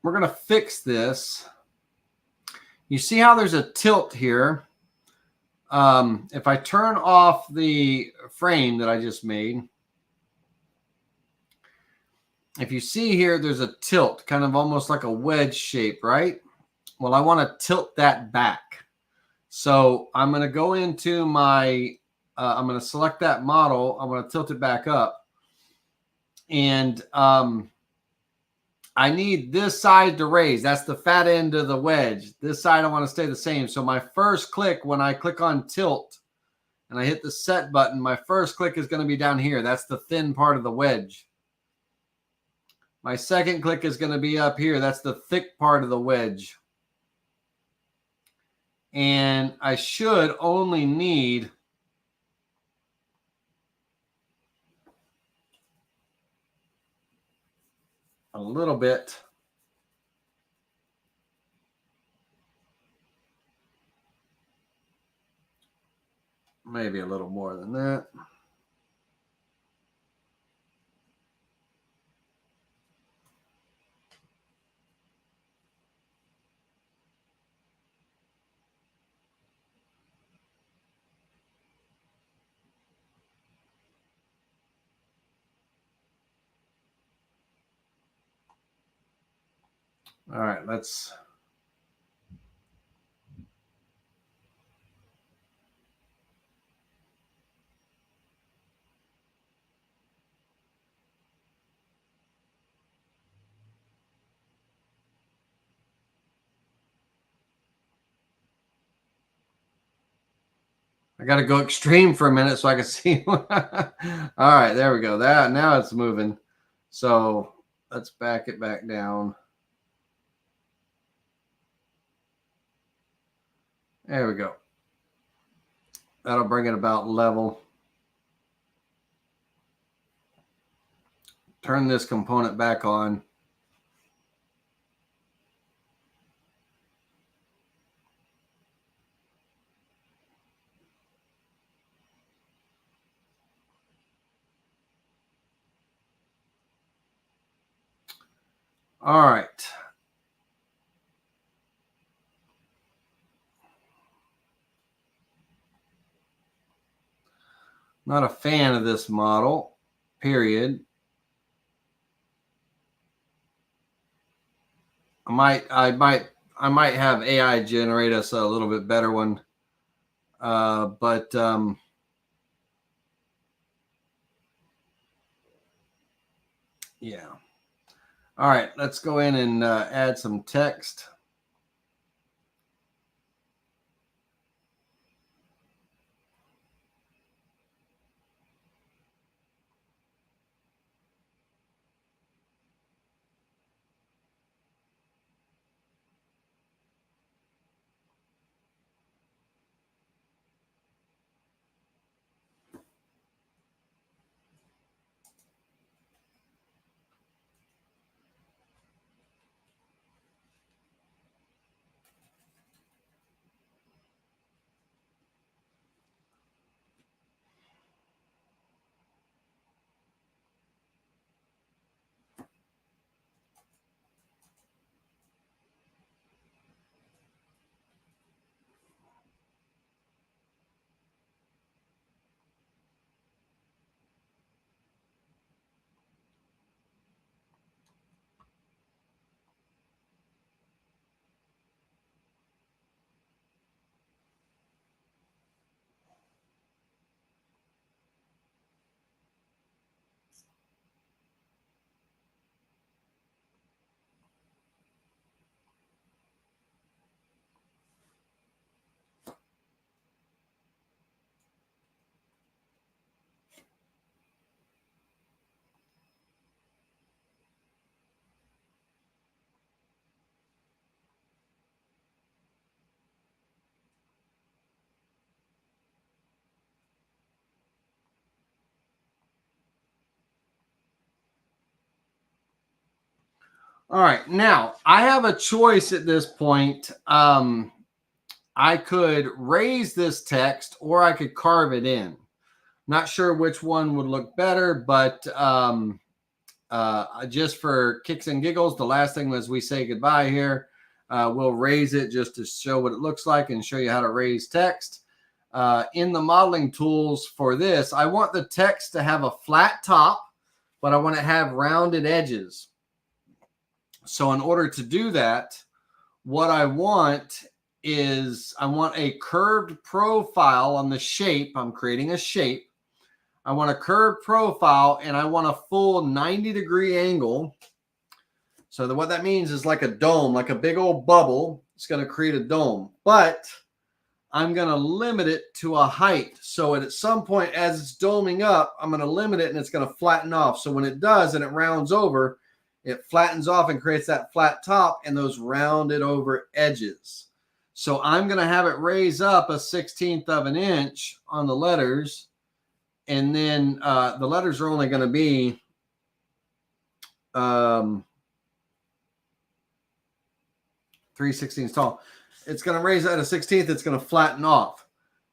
we're going to fix this. You see how there's a tilt here. If I turn off the frame that I just made, if you see here, there's a tilt, kind of almost like a wedge shape, right? Well, I want to tilt that back. So I'm going to go into my, I'm going to select that model. I'm going to tilt it back up. And I need this side to raise. That's the fat end of the wedge. This side I want to stay the same. So my first click, when I click on tilt and I hit the set button, my first click is going to be down here. That's the thin part of the wedge. My second click is going to be up here. That's the thick part of the wedge. And I should only need a little bit. Maybe a little more than that. All right, let's. I got to go extreme for a minute so I can see. All right, there we go. That now it's moving. So let's back it back down. There we go. That'll bring it about level. Turn this component back on. All right. Not a fan of this model, period. I might have AI generate us a little bit better one. But yeah. All right, let's go in and add some text. All right, now I have a choice at this point. I could raise this text or I could carve it in. Not sure which one would look better, but just for kicks and giggles, the last thing as we say goodbye here, we'll raise it just to show what it looks like and show you how to raise text. In the modeling tools for this, I want the text to have a flat top, but I want to have rounded edges. So in order to do that, what I want is I want a curved profile on the shape. I'm creating a shape. I want a curved profile and I want a full 90-degree angle. So what that means is like a dome, like a big old bubble. It's going to create a dome, but I'm going to limit it to a height. So at some point as it's doming up, I'm going to limit it and it's going to flatten off. So when it does and it rounds over, it flattens off and creates that flat top and those rounded over edges. So I'm going to have it raise up 1/16 of an inch on the letters. And then the letters are only going to be 3/16 tall. It's going to raise at 1/16. It's going to flatten off.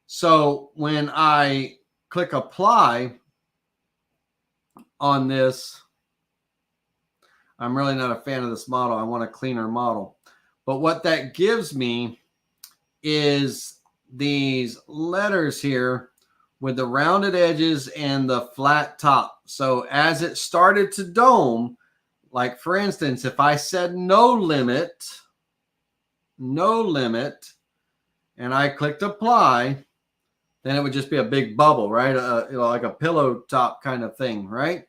So when I click apply on this, I'm really not a fan of this model. I want a cleaner model. But what that gives me is these letters here with the rounded edges and the flat top. So as it started to dome, like for instance, if I said no limit, and I clicked apply, then it would just be a big bubble, right? Like a pillow top kind of thing, right?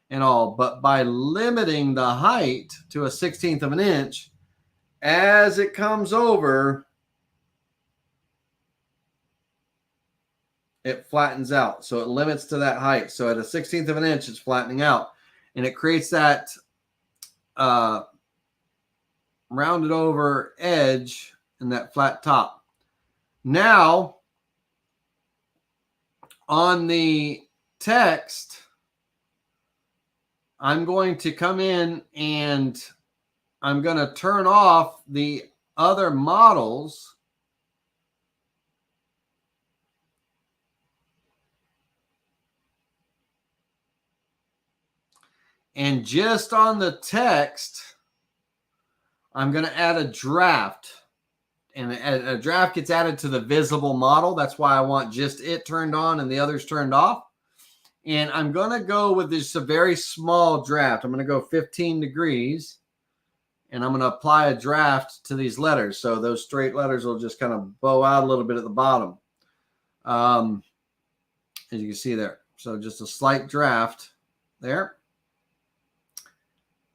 And all, but by limiting the height to 1/16 of an inch, as it comes over, it flattens out. So it limits to that height. So at 1/16 of an inch, it's flattening out. And it creates that rounded over edge and that flat top. Now, on the text, I'm going to come in and I'm going to turn off the other models. And just on the text, I'm going to add a draft. And a draft gets added to the visible model. That's why I want just it turned on and the others turned off. And I'm going to go with this a very small draft. I'm going to go 15 degrees. And I'm going to apply a draft to these letters. So those straight letters will just kind of bow out a little bit at the bottom. As you can see there. So just a slight draft there.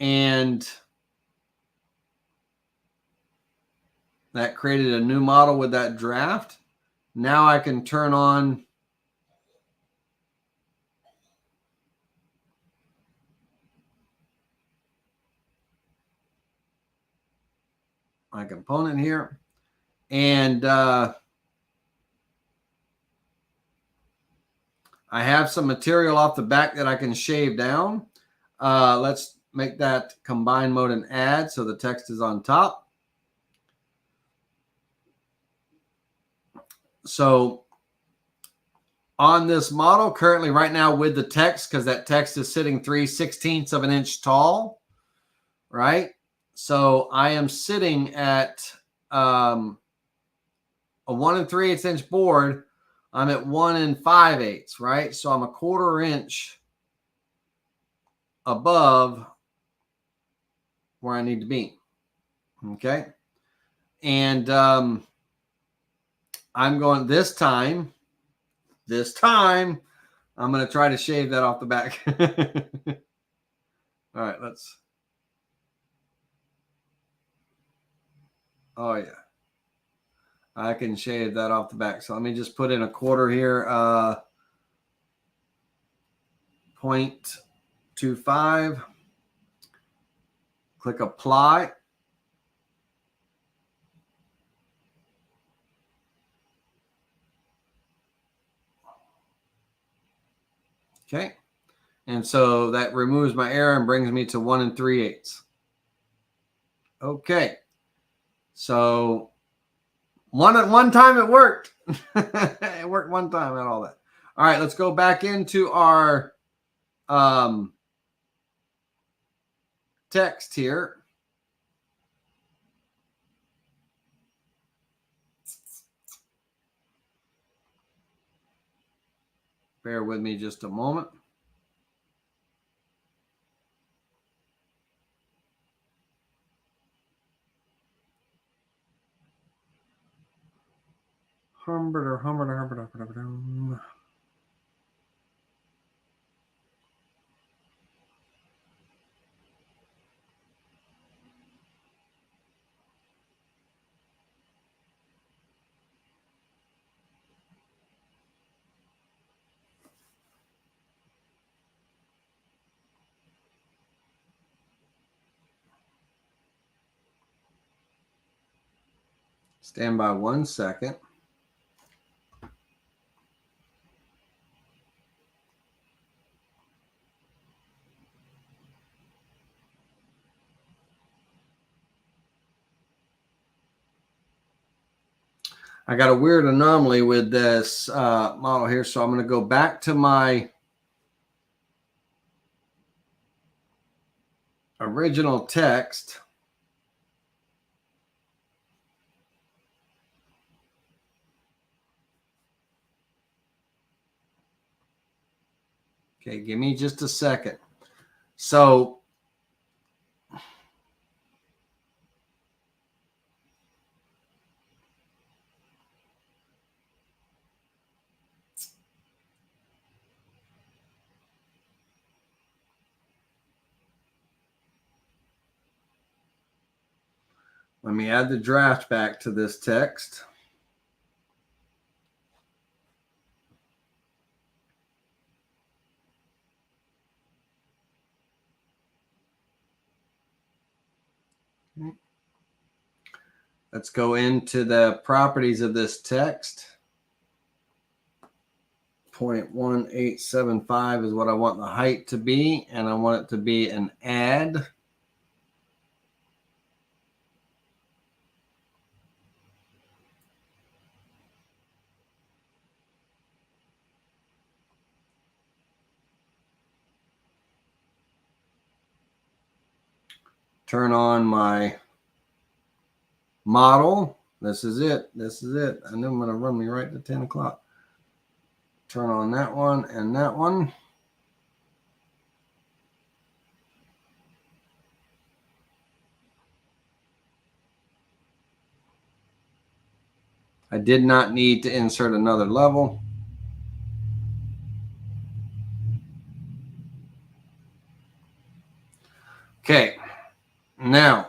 And that created a new model with that draft. Now I can turn on my component here. And I have some material off the back that I can shave down. Let's make that combine mode and add so the text is on top. So on this model currently right now with the text, because that text is sitting 3/16 of an inch tall, right? So I am sitting at a 1 3/8 inch board. I'm at 1 5/8, right? So I'm a 1/4 inch above where I need to be. Okay. And I'm going this time, I'm going to try to shave that off the back. All right, oh yeah. I can shave that off the back. So let me just put in a 1/4 here. 0.25. Click apply. Okay. And so that removes my error and brings me to 1 3/8. Okay. So one time it worked. It worked one time and all that. All right, let's go back into our text here. Bear with me just a moment. Stand by 1 second. I got a weird anomaly with this model here, so I'm going to go back to my original text. Okay, give me just a second. So let me add the draft back to this text. Let's go into the properties of this text. 0.1875 is what I want the height to be, and I want it to be an add. Turn on my model. This is it. This is it. I know I'm going to run me right to 10 o'clock. Turn on that one and that one. I did not need to insert another level. Okay, now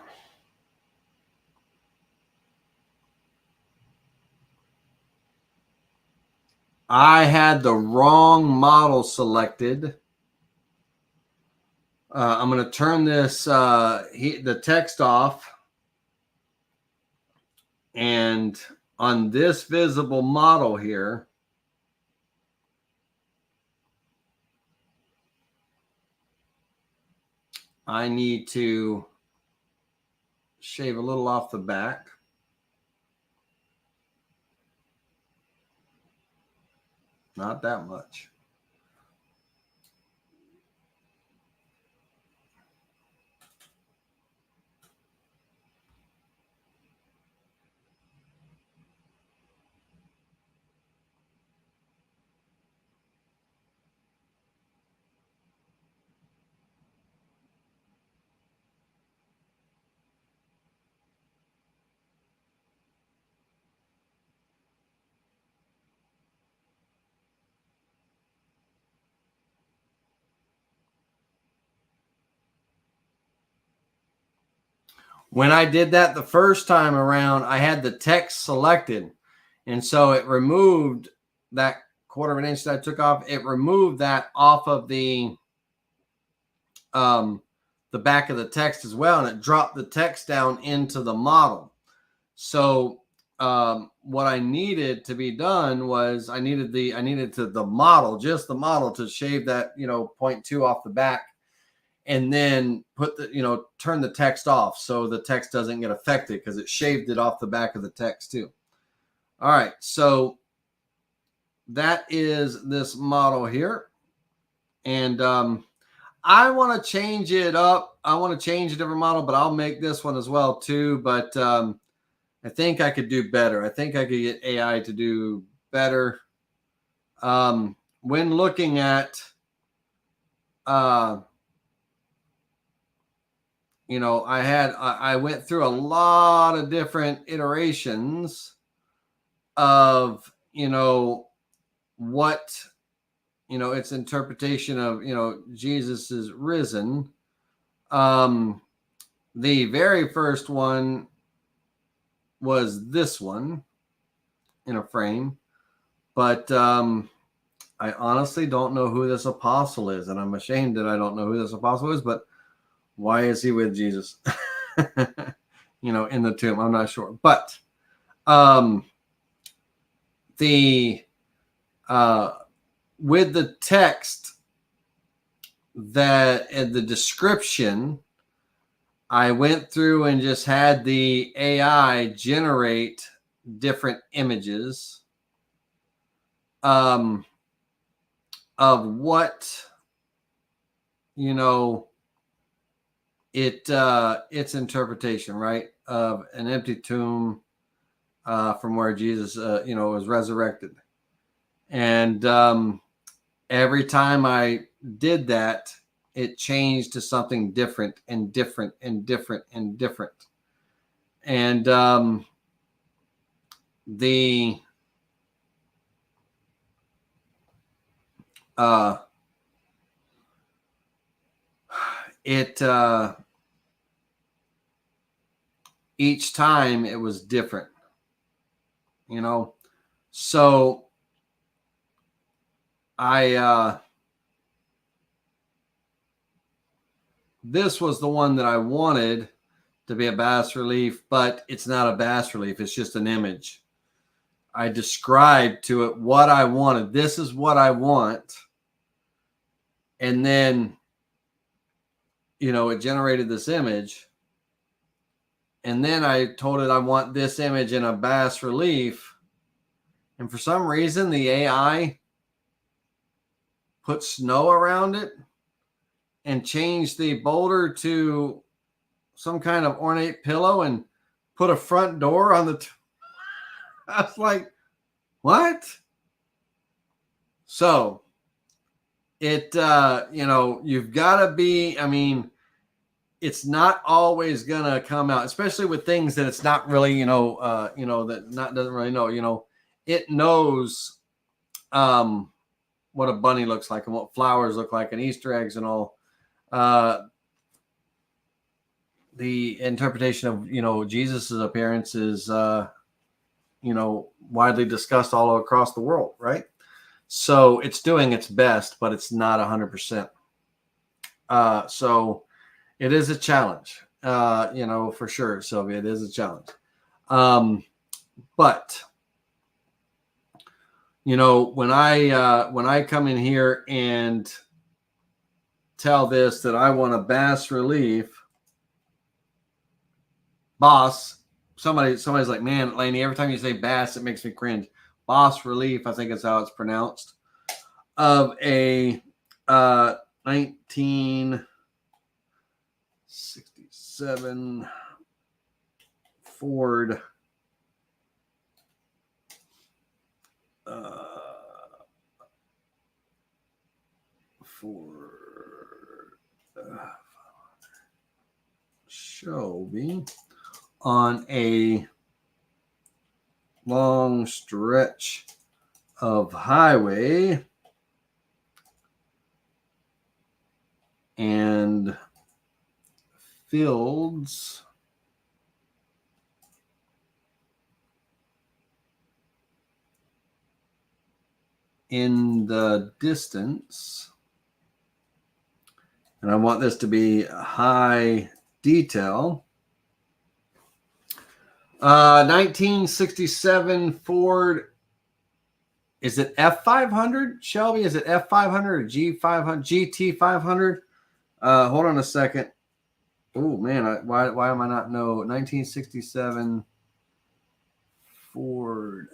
I had the wrong model selected. I'm going to turn this the text off, and on this visible model here, I need to shave a little off the back. Not that much. When I did that the first time around, I had the text selected. And so it removed that 1/4 of an inch that I took off. It removed that off of the back of the text as well. And it dropped the text down into the model. So what I needed to be done was I needed the model, just the model, to shave that, 0.2 off the back. and then put the, turn the text off so the text doesn't get affected because it shaved it off the back of the text too. All right, so that is this model here. And I want to change it up. I want to change a different model, but I'll make this one as well too. But I think I could do better. I think I could get AI to do better. When looking at, I went through a lot of different iterations of, what, its interpretation of, Jesus is risen. The very first one was this one in a frame, but I honestly don't know who this apostle is, and I'm ashamed that I don't know who this apostle is, but why is he with Jesus? In the tomb? I'm not sure. But with the text that in the description, I went through and just had the AI generate different images of what, its interpretation, right, of an empty tomb from where Jesus, was resurrected. And every time I did that, it changed to something different and different and different and different. And each time it was different, so this was the one that I wanted to be a bas relief, but it's not a bas relief. It's just an image. I described to it what I wanted. This is what I want. And then, it generated this image. And then I told it I want this image in a bas relief. And for some reason, the AI put snow around it and changed the boulder to some kind of ornate pillow and put a front door on the I was like, what? So it, you've got to be, it's not always going to come out, especially with things that it's not really, doesn't really know, it knows what a bunny looks like and what flowers look like and Easter eggs and all. The interpretation of, Jesus's appearance is, widely discussed all across the world, right? So it's doing its best, but it's not 100%. So it is a challenge, for sure, Sylvia, it is a challenge. But when I come in here and tell this that I want a bas relief, somebody's like, man, Laney, every time you say bas, it makes me cringe. Bas relief, I think is how it's pronounced, of a 1967 Ford Shelby on a long stretch of highway and fields in the distance. And I want this to be high detail. 1967 Ford. Is it F500, Shelby? Is it F500 or G500? GT500? Hold on a second. Oh man, why am I not know 1967 Ford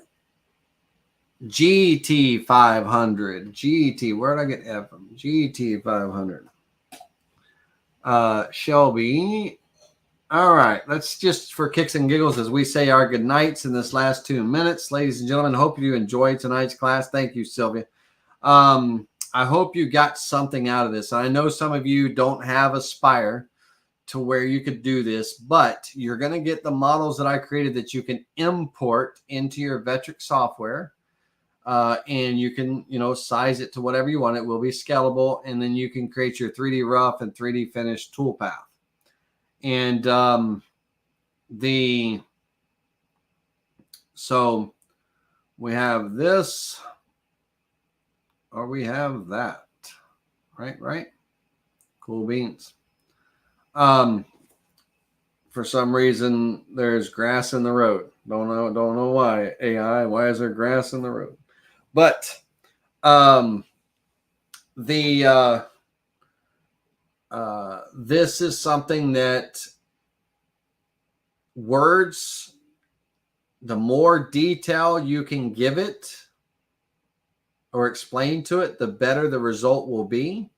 GT 500 GT? Where did I get F from? GT 500. Shelby. All right, let's just for kicks and giggles as we say our good nights in this last 2 minutes, ladies and gentlemen. Hope you enjoyed tonight's class. Thank you, Sylvia. I hope you got something out of this. I know some of you don't have Aspire to where you could do this, but you're going to get the models that I created that you can import into your Vectric software. And you can, size it to whatever you want. It will be scalable. And then you can create your 3D rough and 3D finish toolpath. And so we have this, or we have that, right? Cool beans. For some reason, there's grass in the road. Don't know why. AI, why is there grass in the road? But this is something that words, the more detail you can give it or explain to it, the better the result will be.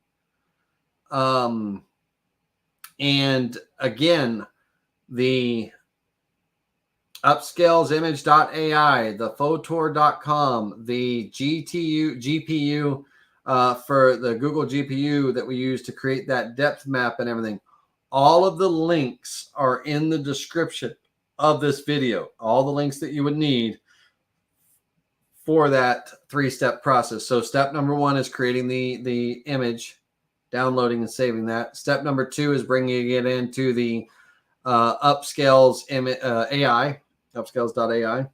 And again, the Upscale Image.ai, the Photor.com, the GPU for the Google GPU that we use to create that depth map and everything. All of the links are in the description of this video. All the links that you would need for that 3-step process. So step number 1 is creating the image, downloading and saving that. Step number 2 is bringing it into the Upscale's AI, Upscales.ai.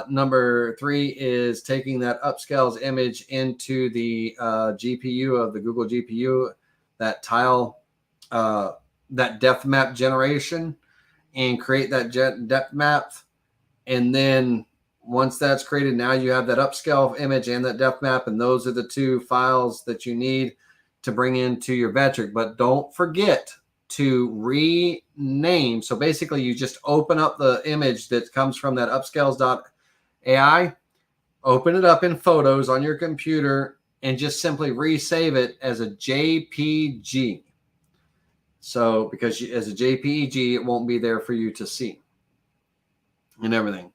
Number 3 is taking that Upscale's image into the GPU of the Google GPU, that tile, that depth map generation, and create that depth map. And then once that's created, now you have that upscale image and that depth map, and those are the 2 files that you need to bring into your Vectric. But don't forget to rename. So basically, you just open up the image that comes from that Upscales.ai, open it up in Photos on your computer, and just simply resave it as a JPG. So because as a JPEG, it won't be there for you to see and everything.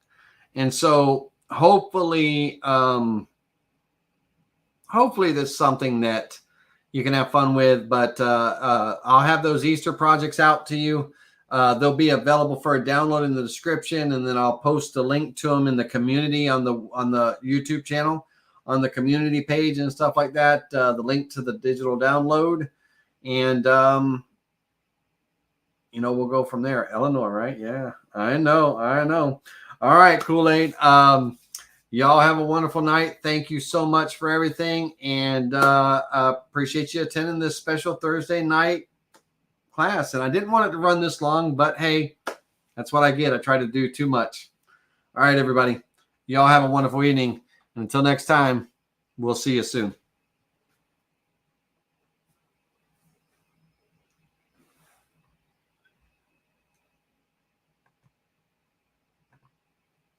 And so hopefully there's something that you can have fun with. But I'll have those Easter projects out to you. They'll be available for a download in the description, and then I'll post a link to them in the community on the YouTube channel, on the community page and stuff like that. The link to the digital download, and we'll go from there. Eleanor, right? Yeah, I know. All right, Kool-Aid. Y'all have a wonderful night. Thank you so much for everything, and appreciate you attending this special Thursday night class. And I didn't want it to run this long, but hey, that's what I get. I try to do too much. All right, everybody. Y'all have a wonderful evening. And until next time, we'll see you soon.